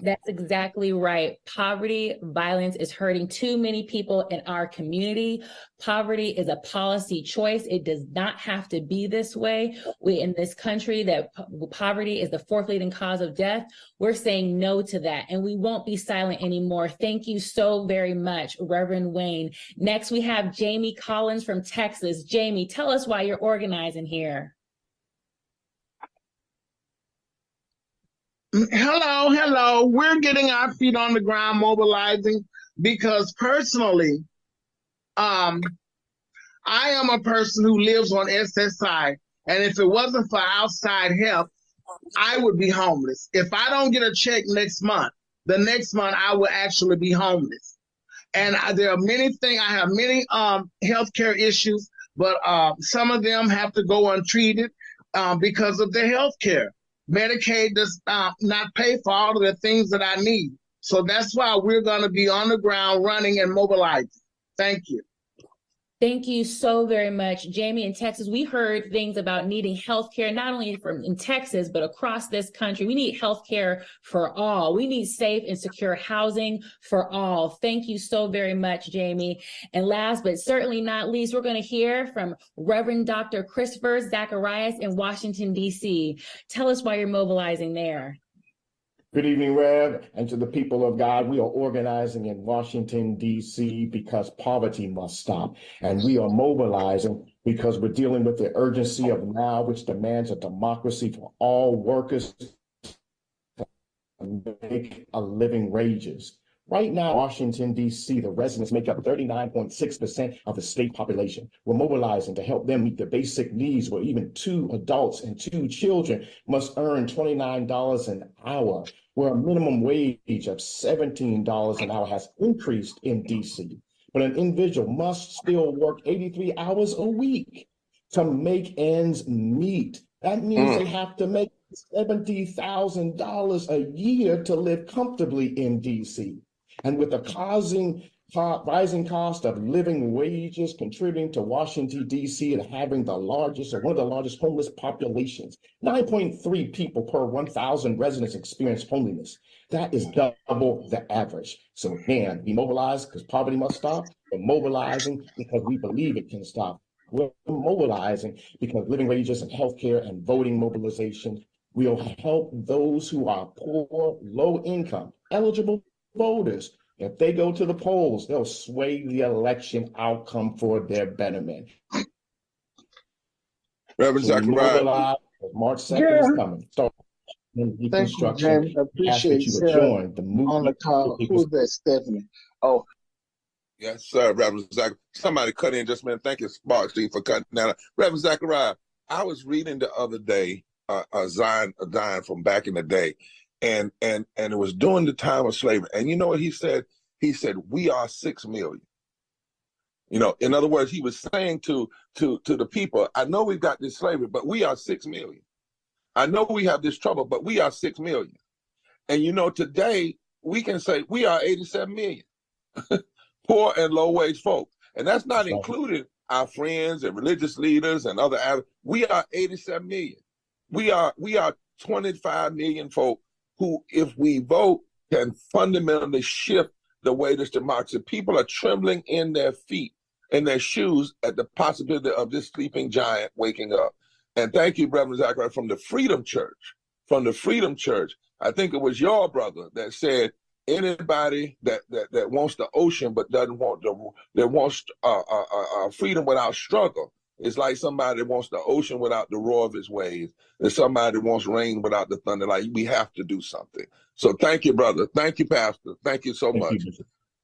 That's exactly right. Poverty, violence is hurting too many people in our community. Poverty is a policy choice. It does not have to be this way. We in this country that poverty is the fourth leading cause of death. We're saying no to that, and we won't be silent anymore. Thank you so very much, Reverend Wayne. Next, we have Jamie Collins from Texas. Jamie, tell us why you're organizing here. Hello. We're getting our feet on the ground, mobilizing, because personally, I am a person who lives on SSI, and if it wasn't for outside help, I would be homeless. If I don't get a check next month, the next month I will actually be homeless. And there are many things. I have many healthcare issues, but some of them have to go untreated because of their healthcare. Medicaid does not pay for all of the things that I need. So that's why we're going to be on the ground running and mobilizing. Thank you. Thank you so very much, Jamie. In Texas, we heard things about needing healthcare, not only in Texas, but across this country. We need healthcare for all. We need safe and secure housing for all. Thank you so very much, Jamie. And last but certainly not least, we're going to hear from Reverend Dr. Christopher Zacharias in Washington, D.C. Tell us why you're mobilizing there. Good evening, Rev, and to the people of God. We are organizing in Washington, D.C. because poverty must stop. And we are mobilizing because we're dealing with the urgency of now, which demands a democracy for all workers to make a living wages. Right now, Washington, D.C., the residents make up 39.6% of the state population. We're mobilizing to help them meet their basic needs, where even 2 adults and 2 children must earn $29 an hour, where a minimum wage of $17 an hour has increased in D.C. But an individual must still work 83 hours a week to make ends meet. That means they have to make $70,000 a year to live comfortably in D.C. And with the rising cost of living wages contributing to Washington, D.C. and having the largest or one of the largest homeless populations, 9.3 people per 1,000 residents experience homelessness. That is double the average. So again, we mobilize because poverty must stop. We're mobilizing because we believe it can stop. We're mobilizing because living wages and healthcare and voting mobilization will help those who are poor, low income, eligible voters. If they go to the polls, they'll sway the election outcome for their betterment. Reverend Zachariah. March 2nd is coming. Start reconstruction. Thank you, appreciate you Sarah join the movement. on the call. Who's that, Stephanie? Oh. Yes, sir, Reverend Zachariah. Somebody cut in just a minute. Thank you, Sparksy, for cutting that. Reverend Zachariah, I was reading the other day a Zion from back in the day. And it was during the time of slavery. And you know what he said? He said, we are 6 million. You know, in other words, he was saying to the people, I know we've got this slavery, but we are 6 million. I know we have this trouble, but we are 6 million. And you know, today we can say we are 87 million poor and low wage folks. And that's not including our friends and religious leaders and other. We are 87 million. We are 25 million folk who, if we vote, can fundamentally shift the way this democracy. People are trembling in their feet, in their shoes, at the possibility of this sleeping giant waking up. And thank you, Reverend Zachariah, from the Freedom Church. From the Freedom Church, I think it was your brother that said, anybody that wants the ocean but doesn't want that wants freedom without struggle. It's like somebody that wants the ocean without the roar of its waves. There's somebody that wants rain without the thunder. Like, we have to do something. So thank you, brother. Thank you, Pastor. Thank you so much.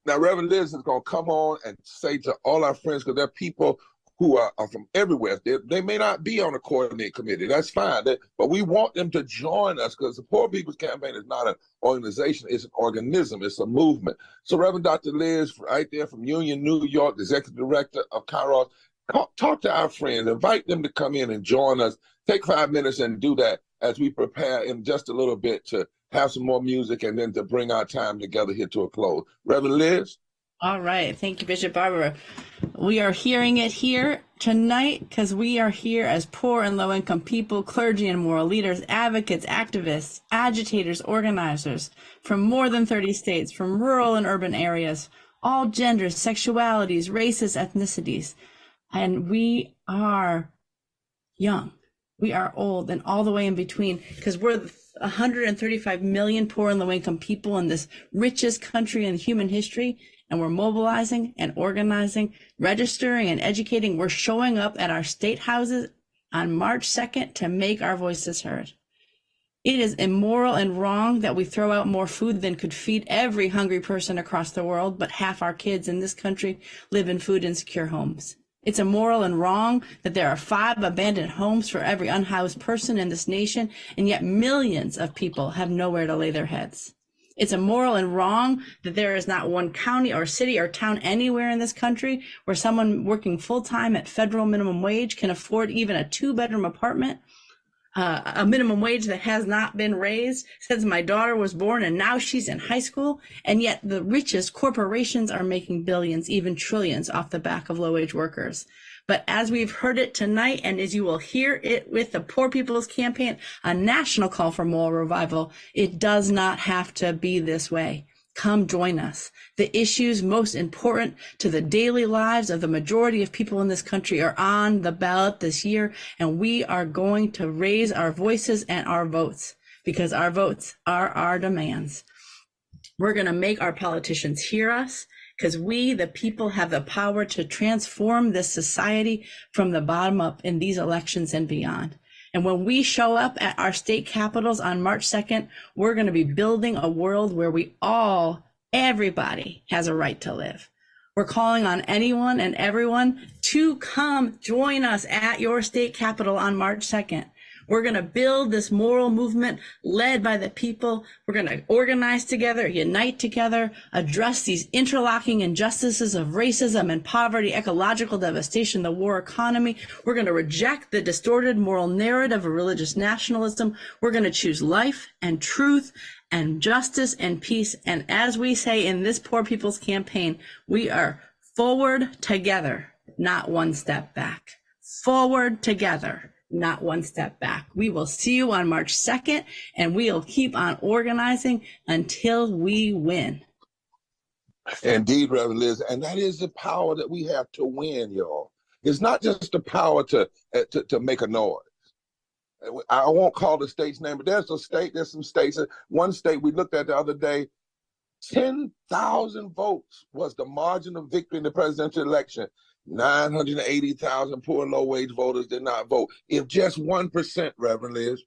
Now, Reverend Liz is going to come on and say to all our friends, because there are people who are from everywhere. They may not be on a coordinating committee. That's fine. But we want them to join us, because the Poor People's Campaign is not an organization. It's an organism. It's a movement. So Reverend Dr. Liz, right there from Union, New York, the Executive Director of Kairos, talk to our friends, invite them to come in and join us. Take 5 minutes and do that. as we prepare in just a little bit to have some more music and then to bring our time together here to a close. Reverend Liz? All right. Thank you, Bishop Barber. We are hearing it here tonight because we are here as poor and low-income people, clergy and moral leaders, advocates, activists, agitators, organizers from more than 30 states, from rural and urban areas, all genders, sexualities, races, ethnicities. And we are young, we are old, and all the way in between, because we're 135 million poor and low-income people in this richest country in human history. And we're mobilizing and organizing, registering and educating. We're showing up at our state houses on March 2nd to make our voices heard. It is immoral and wrong that we throw out more food than could feed every hungry person across the world, but half our kids in this country live in food insecure homes. It's immoral and wrong that there are 5 abandoned homes for every unhoused person in this nation, and yet millions of people have nowhere to lay their heads. It's immoral and wrong that there is not one county or city or town anywhere in this country where someone working full-time at federal minimum wage can afford even a 2-bedroom apartment, a minimum wage that has not been raised since my daughter was born, and now she's in high school. And yet the richest corporations are making billions, even trillions, off the back of low-wage workers. But as we've heard it tonight, and as you will hear it with the Poor People's Campaign, a national call for moral revival, it does not have to be this way. Come join us. The issues most important to the daily lives of the majority of people in this country are on the ballot this year, and we are going to raise our voices and our votes, because our votes are our demands. We're going to make our politicians hear us, because we, the people, have the power to transform this society from the bottom up in these elections and beyond. And when we show up at our state capitals on March 2nd, we're going to be building a world where everybody has a right to live. We're calling on anyone and everyone to come join us at your state capital on March 2nd. We're going to build this moral movement led by the people. We're going to organize together, unite together, address these interlocking injustices of racism and poverty, ecological devastation, the war economy. We're going to reject the distorted moral narrative of religious nationalism. We're going to choose life and truth and justice and peace. And as we say in this Poor People's Campaign, we are forward together, not one step back. Forward together, not one step back. We will see you on March 2nd, and we'll keep on organizing until we win. Indeed, Reverend Liz, and that is the power that we have to win, y'all. It's not just the power to make a noise. I won't call the state's name, but there's some states. One state we looked at the other day, 10,000 votes was the margin of victory in the presidential election. 980,000 poor and low-wage voters did not vote. If just 1%, Reverend Liz,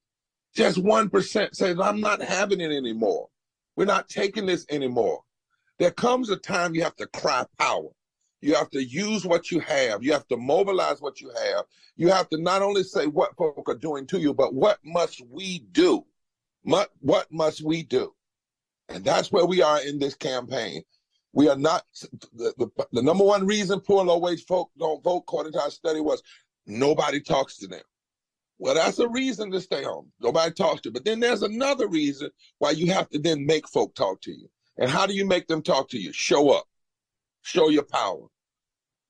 just 1% says, I'm not having it anymore. We're not taking this anymore. There comes a time you have to cry power. You have to use what you have. You have to mobilize what you have. You have to not only say what folk are doing to you, but what must we do? What must we do? And that's where we are in this campaign. We are not, the number one reason poor low-wage folk don't vote, according to our study, was nobody talks to them. Well, that's a reason to stay home. Nobody talks to you. But then there's another reason why you have to then make folk talk to you. And how do you make them talk to you? Show up. Show your power.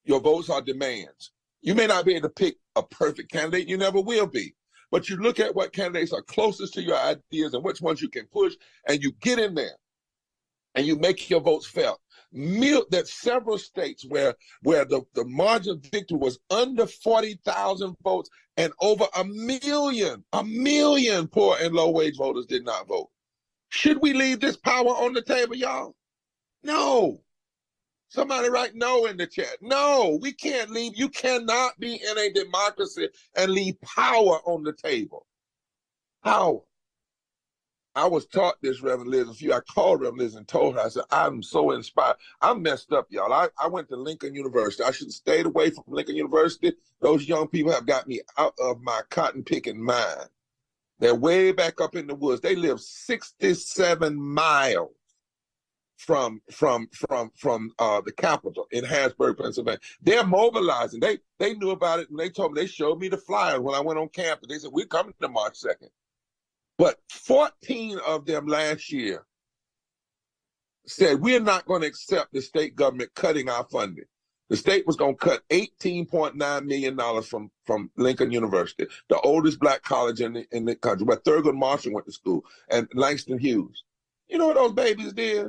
Your votes are demands. You may not be able to pick a perfect candidate. You never will be. But you look at what candidates are closest to your ideas and which ones you can push, and you get in there and you make your votes felt. There's several states where the margin of victory was under 40,000 votes, and over a million poor and low-wage voters did not vote. Should we leave this power on the table, y'all? No. Somebody write no in the chat. No, we can't leave. You cannot be in a democracy and leave power on the table. Power. I was taught this, Reverend Liz. I called Reverend Liz and told her, I said, I'm so inspired. I'm messed up, y'all. I went to Lincoln University. I should have stayed away from Lincoln University. Those young people have got me out of my cotton picking mind. They're way back up in the woods. They live 67 miles from the capital in Harrisburg, Pennsylvania. They're mobilizing. They knew about it, and they told me, they showed me the flyers when I went on campus. They said, we're coming to March 2nd. But 14 of them last year said, we're not going to accept the state government cutting our funding. The state was going to cut $18.9 million from Lincoln University, the oldest black college in the country, where Thurgood Marshall went to school, and Langston Hughes. You know what those babies did?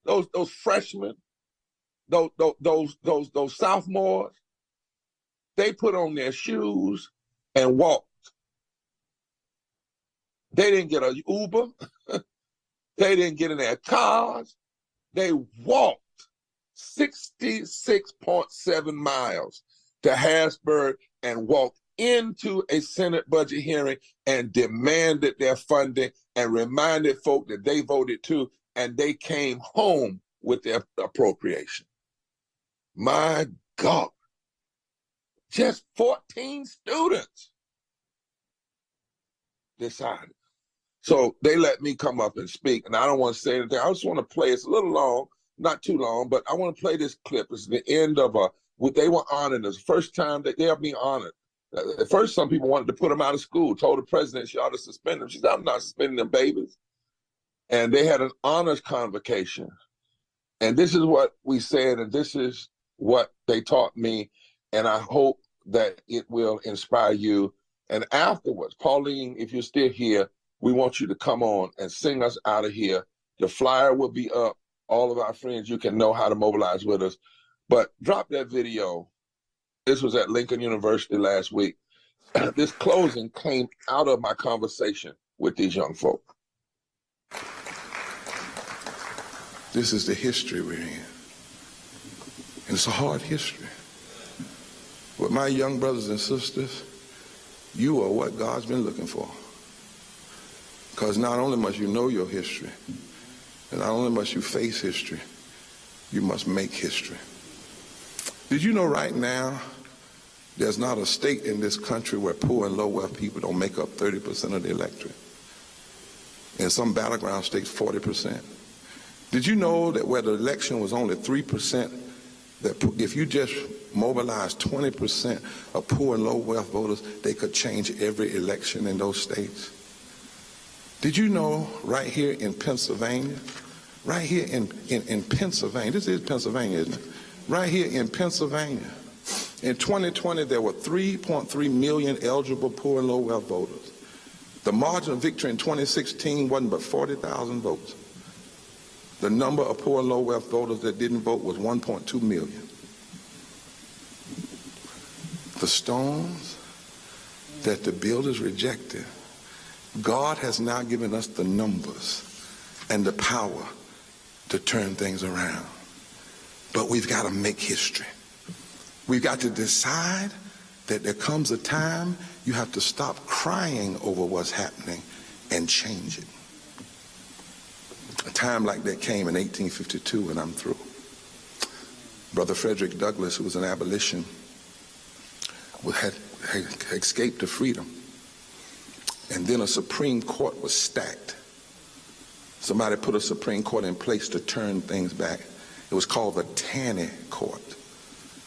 Those freshmen, those sophomores, they put on their shoes and walked. They didn't get an Uber. They didn't get in their cars. They walked 66.7 miles to Harrisburg and walked into a Senate budget hearing and demanded their funding and reminded folk that they voted too, and they came home with their appropriation. My God, just 14 students decided. So they let me come up and speak, and I don't want to say anything. I just want to play. It's a little long, not too long, but I want to play this clip. It's the end of they were honored. It's the first time that they are being honored. At first, some people wanted to put them out of school, told the president she ought to suspend them. She said, I'm not suspending them babies. And they had an honors convocation. And this is what we said, and this is what they taught me, and I hope that it will inspire you. And afterwards, Pauline, if you're still here, we want you to come on and sing us out of here. The flyer will be up. All of our friends, you can know how to mobilize with us. But drop that video. This was at Lincoln University last week. This closing came out of my conversation with these young folk. This is the history we're in. And it's a hard history. But my young brothers and sisters, you are what God's been looking for. Because not only must you know your history, and not only must you face history, you must make history. Did you know right now, there's not a state in this country where poor and low-wealth people don't make up 30% of the electorate? In some battleground states, 40%. Did you know that where the election was only 3%, that if you just mobilized 20% of poor and low-wealth voters, they could change every election in those states? Did you know right here in Pennsylvania, right here in Pennsylvania, this is Pennsylvania, isn't it? Right here in Pennsylvania, in 2020, there were 3.3 million eligible poor and low-wealth voters. The margin of victory in 2016 wasn't but 40,000 votes. The number of poor and low-wealth voters that didn't vote was 1.2 million. The stones that the builders rejected, God has now given us the numbers and the power to turn things around. But we've got to make history. We've got to decide that there comes a time you have to stop crying over what's happening and change it. A time like that came in 1852, and I'm through. Brother Frederick Douglass, who was an abolition, had escaped to freedom. And then a Supreme Court was stacked. Somebody put a Supreme Court in place to turn things back. It was called the Taney Court.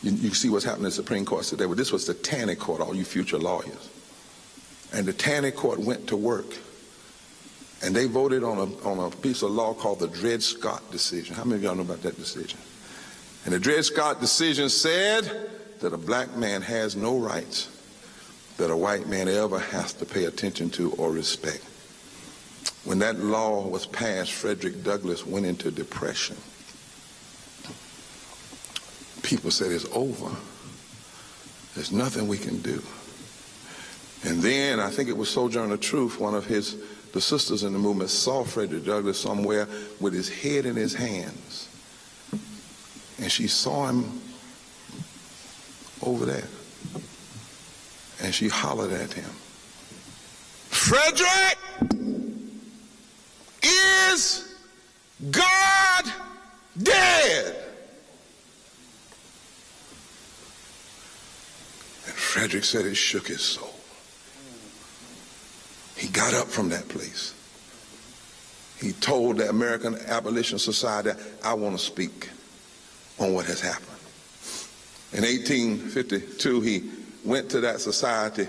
You see what's happening in the Supreme Court today. Well, this was the Taney Court, all you future lawyers. And the Taney Court went to work. And they voted on a piece of law called the Dred Scott decision. How many of y'all know about that decision? And the Dred Scott decision said that a black man has no rights that a white man ever has to pay attention to or respect. When that law was passed, Frederick Douglass went into depression. People said, it's over. There's nothing we can do. And then I think it was Sojourner Truth, one of the sisters in the movement, saw Frederick Douglass somewhere with his head in his hands. And she saw him over there. And she hollered at him, Frederick, is God dead? And Frederick said it shook his soul. He got up from that place. He told the American Abolition Society, I want to speak on what has happened. In 1852, he went to that society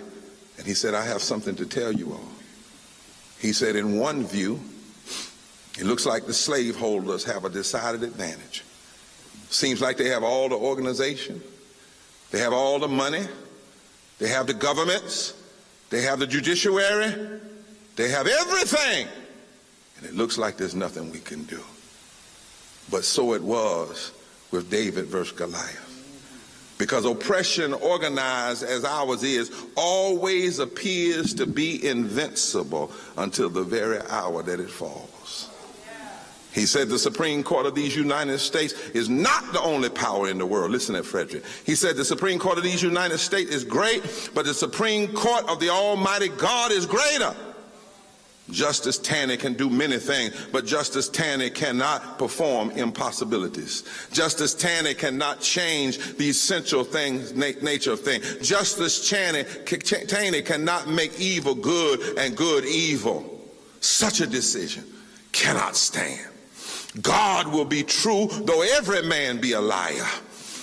and he said, I have something to tell you all. He said, in one view, it looks like the slaveholders have a decided advantage. Seems like they have all the organization, they have all the money, they have the governments, they have the judiciary, they have everything. And it looks like there's nothing we can do. But so it was with David versus Goliath. Because oppression organized as ours is always appears to be invincible until the very hour that it falls. He said the Supreme Court of these United States is not the only power in the world. Listen to Frederick. He said the Supreme Court of these United States is great, but the Supreme Court of the Almighty God is greater. Justice Taney can do many things, but Justice Taney cannot perform impossibilities. Justice Taney cannot change the essential things, nature of things. Justice Taney cannot make evil good and good evil. Such a decision cannot stand. God will be true, though every man be a liar.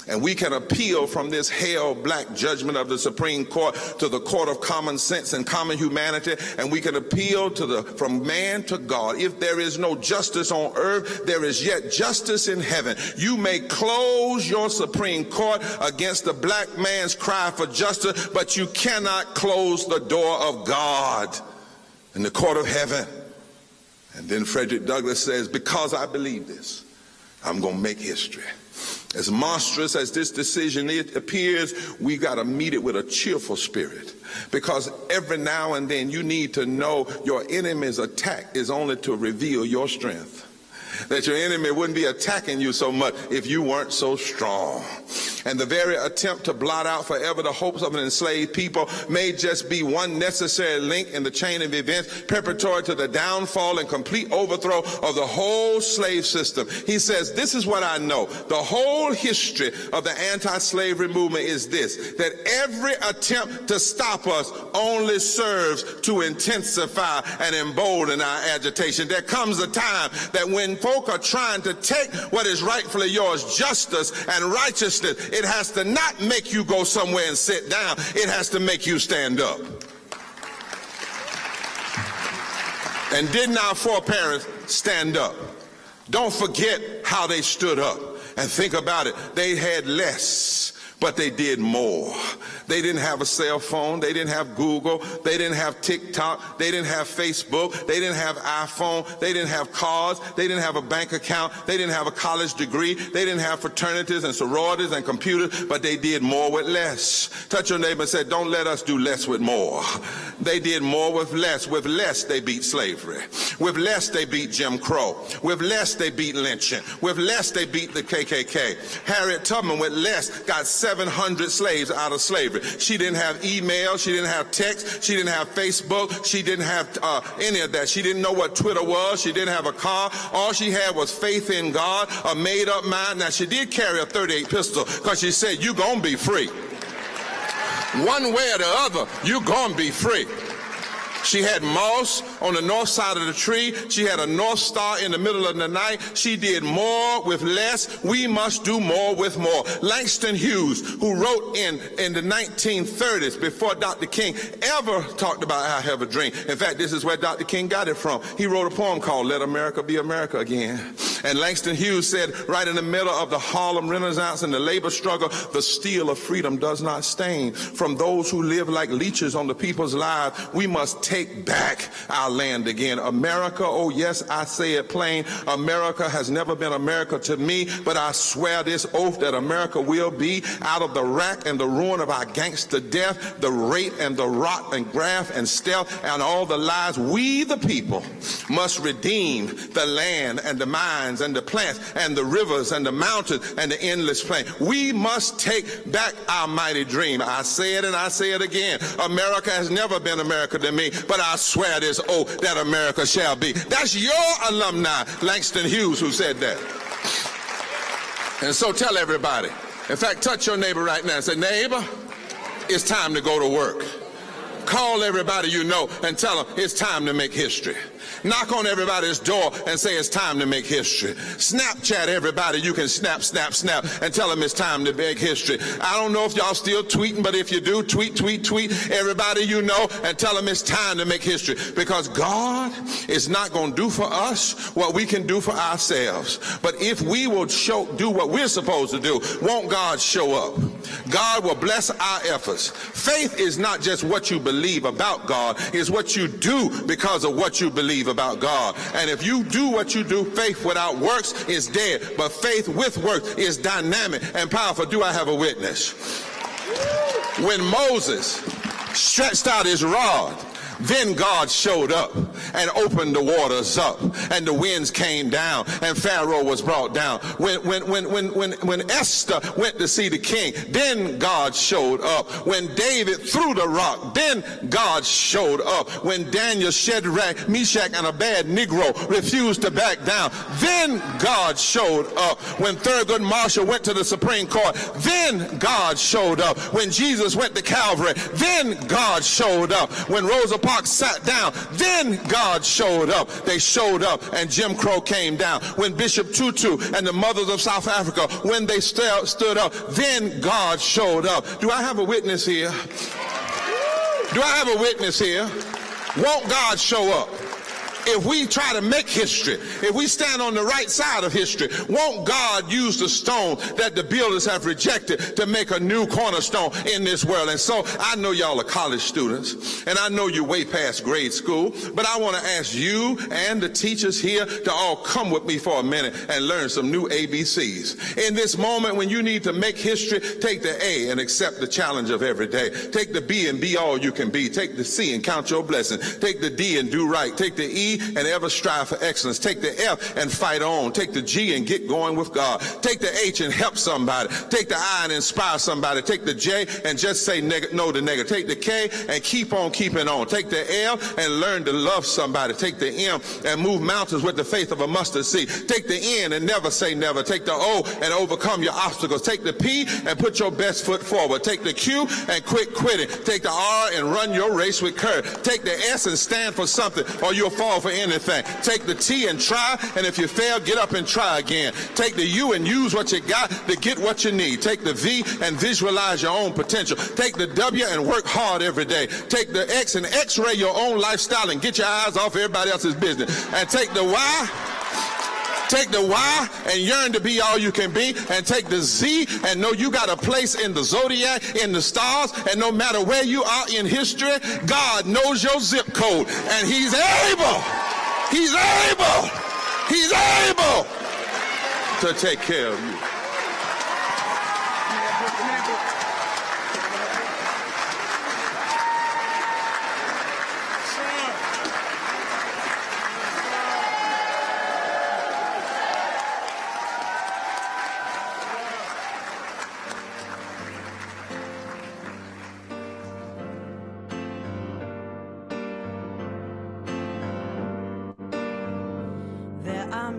And we can appeal from this hell-black judgment of the Supreme Court to the court of common sense and common humanity, and we can appeal from man to God. If there is no justice on earth, there is yet justice in heaven. You may close your Supreme Court against the black man's cry for justice, but you cannot close the door of God in the court of heaven. And then Frederick Douglass says, because I believe this, I'm going to make history. As monstrous as this decision appears, we got to meet it with a cheerful spirit. Because every now and then you need to know your enemy's attack is only to reveal your strength. That your enemy wouldn't be attacking you so much if you weren't so strong. And the very attempt to blot out forever the hopes of an enslaved people may just be one necessary link in the chain of events preparatory to the downfall and complete overthrow of the whole slave system. He says, this is what I know. The whole history of the anti-slavery movement is this, that every attempt to stop us only serves to intensify and embolden our agitation. There comes a time that when folk are trying to take what is rightfully yours, justice and righteousness, it has to not make you go somewhere and sit down. It has to make you stand up. And didn't our foreparents stand up? Don't forget how they stood up. And think about it. They had less, but they did more. They didn't have a cell phone. They didn't have Google. They didn't have TikTok. They didn't have Facebook. They didn't have iPhone. They didn't have cars. They didn't have a bank account. They didn't have a college degree. They didn't have fraternities and sororities and computers, but they did more with less. Touch your neighbor and say, don't let us do less with more. They did more with less. With less, they beat slavery. With less, they beat Jim Crow. With less, they beat lynching. With less, they beat the KKK. Harriet Tubman, with less, got 700 slaves out of slavery. She didn't have email, she didn't have text, she didn't have Facebook, she didn't have any of that. She didn't know what Twitter was, she didn't have a car. All she had was faith in God, a made-up mind. Now, she did carry a .38 pistol because she said, you're going to be free. One way or the other, you're going to be free. She had moss on the north side of the tree. She had a North Star in the middle of the night. She did more with less. We must do more with more. Langston Hughes, who wrote in the 1930s before Dr. King ever talked about I Have a Dream. In fact, this is where Dr. King got it from. He wrote a poem called Let America Be America Again. And Langston Hughes said, right in the middle of the Harlem Renaissance and the labor struggle, the steel of freedom does not stain from those who live like leeches on the people's lives. We must take back our land again. America, oh yes, I say it plain, America has never been America to me, but I swear this oath that America will be. Out of the rack and the ruin of our gangster death, the rape and the rot and graft and stealth and all the lies, we the people must redeem the land and the mines and the plants and the rivers and the mountains and the endless plain. We must take back our mighty dream. I say it and I say it again. America has never been America to me, but I swear this oath that America shall be. That's your alumni, Langston Hughes, who said that. And so tell everybody. In fact, touch your neighbor right now and say, neighbor, it's time to go to work. Call everybody you know and tell them it's time to make history. Knock on everybody's door and say it's time to make history. Snapchat everybody you can snap and tell them it's time to make history. I don't know if y'all still tweeting, but if you do, tweet everybody you know and tell them it's time to make history, because God is not going to do for us what we can do for ourselves. But if we will do what we're supposed to do, won't God show up? God will bless our efforts. Faith is not just what you believe about God, it's what you do because of what you believe about God. And if you do what you do, faith without works is dead, but faith with works is dynamic and powerful. Do I have a witness? When Moses stretched out his rod, then God showed up and opened the waters up, and the winds came down, and Pharaoh was brought down. When Esther went to see the king, then God showed up. When David threw the rock, then God showed up. When Daniel, Shadrach, Meshach, and Abednego refused to back down, then God showed up. When Thurgood Marshall went to the Supreme Court, then God showed up. When Jesus went to Calvary, then God showed up. When Rosa Parks sat down, then God showed up. They showed up, and Jim Crow came down. When Bishop Tutu and the mothers of South Africa, when they stood up, then God showed up. Do I have a witness here? Do I have a witness here? Won't God show up? If we try to make history, if we stand on the right side of history, won't God use the stone that the builders have rejected to make a new cornerstone in this world? And so I know y'all are college students, and I know you're way past grade school, but I want to ask you and the teachers here to all come with me for a minute and learn some new ABCs. In this moment when you need to make history, take the A and accept the challenge of every day. Take the B and be all you can be. Take the C and count your blessings. Take the D and do right. Take the E and ever strive for excellence. Take the F and fight on. Take the G and get going with God. Take the H and help somebody. Take the I and inspire somebody. Take the J and just say no to negative. Take the K and keep on keeping on. Take the L and learn to love somebody. Take the M and move mountains with the faith of a mustard seed. Take the N and never say never. Take the O and overcome your obstacles. Take the P and put your best foot forward. Take the Q and quit quitting. Take the R and run your race with courage. Take the S and stand for something, or you'll fall for anything. Take the T and try, and if you fail, get up and try again. Take the U and use what you got to get what you need. Take the V and visualize your own potential. Take the W and work hard every day. Take the X and x-ray your own lifestyle and get your eyes off everybody else's business. And take the Y. Take the Y and yearn to be all you can be. And take the Z and know you got a place in the zodiac, in the stars, and no matter where you are in history, God knows your zip code, and He's able to take care of you.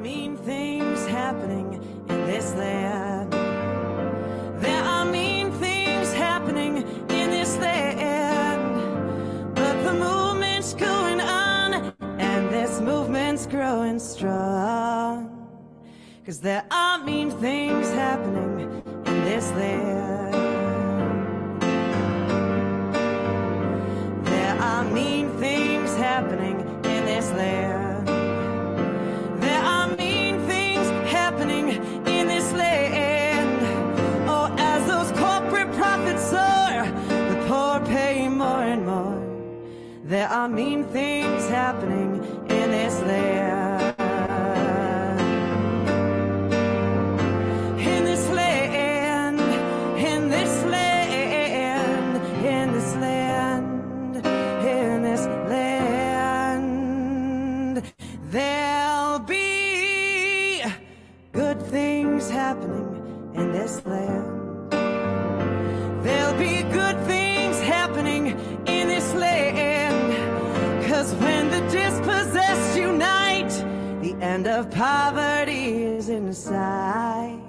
Mean things happening in this land. There are mean things happening in this land. But the movement's going on, and this movement's growing strong. 'Cause there are mean things happening in this land. There are mean things happening in this land. In this land, oh, as those corporate profits soar, the poor pay more and more. There are mean things happening in this land. In this land, in this land, in this land, in this land, there'll be good things happening in this land. There'll be good things happening in this land. 'Cause when the dispossessed unite, the end of poverty is in sight.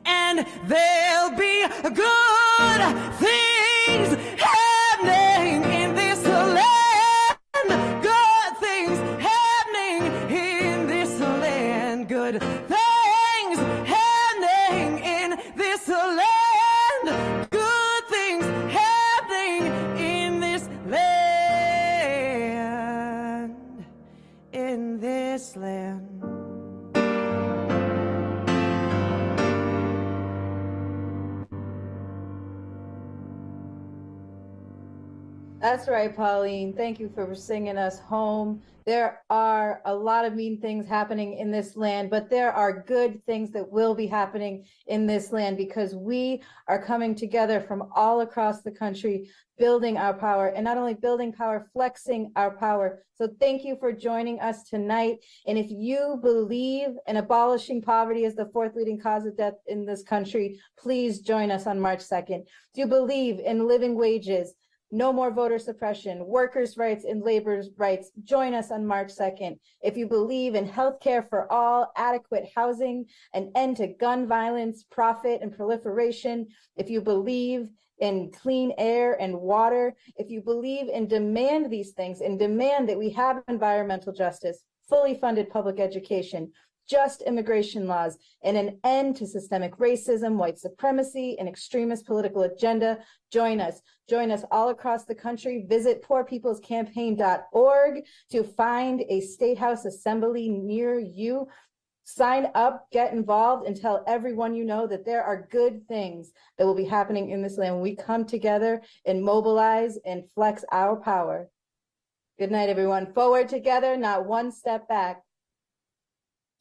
And there'll be good things happening in That's right, Pauline. Thank you for singing us home. There are a lot of mean things happening in this land, but there are good things that will be happening in this land because we are coming together from all across the country, building our power, and not only building power, flexing our power. So thank you for joining us tonight. And if you believe in abolishing poverty as the fourth leading cause of death in this country, please join us on March 2nd. Do you believe in living wages, no more voter suppression, workers' rights and labor's rights? Join us on March 2nd. If you believe in healthcare for all, adequate housing, an end to gun violence, profit, and proliferation, if you believe in clean air and water, if you believe and demand these things and demand that we have environmental justice, fully funded public education, just immigration laws, and an end to systemic racism, white supremacy, and extremist political agenda, join us. Join us all across the country. Visit poorpeoplescampaign.org to find a State House assembly near you. Sign up, get involved, and tell everyone you know that there are good things that will be happening in this land when we come together and mobilize and flex our power. Good night, everyone. Forward together, not one step back.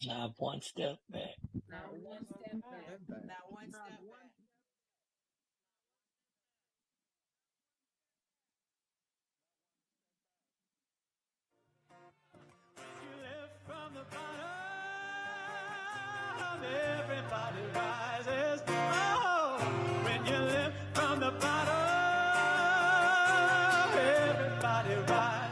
Not one step back. Not one step back. Not one step back. From the bottom, everybody rises. Oh, when you live from the bottom, everybody rises.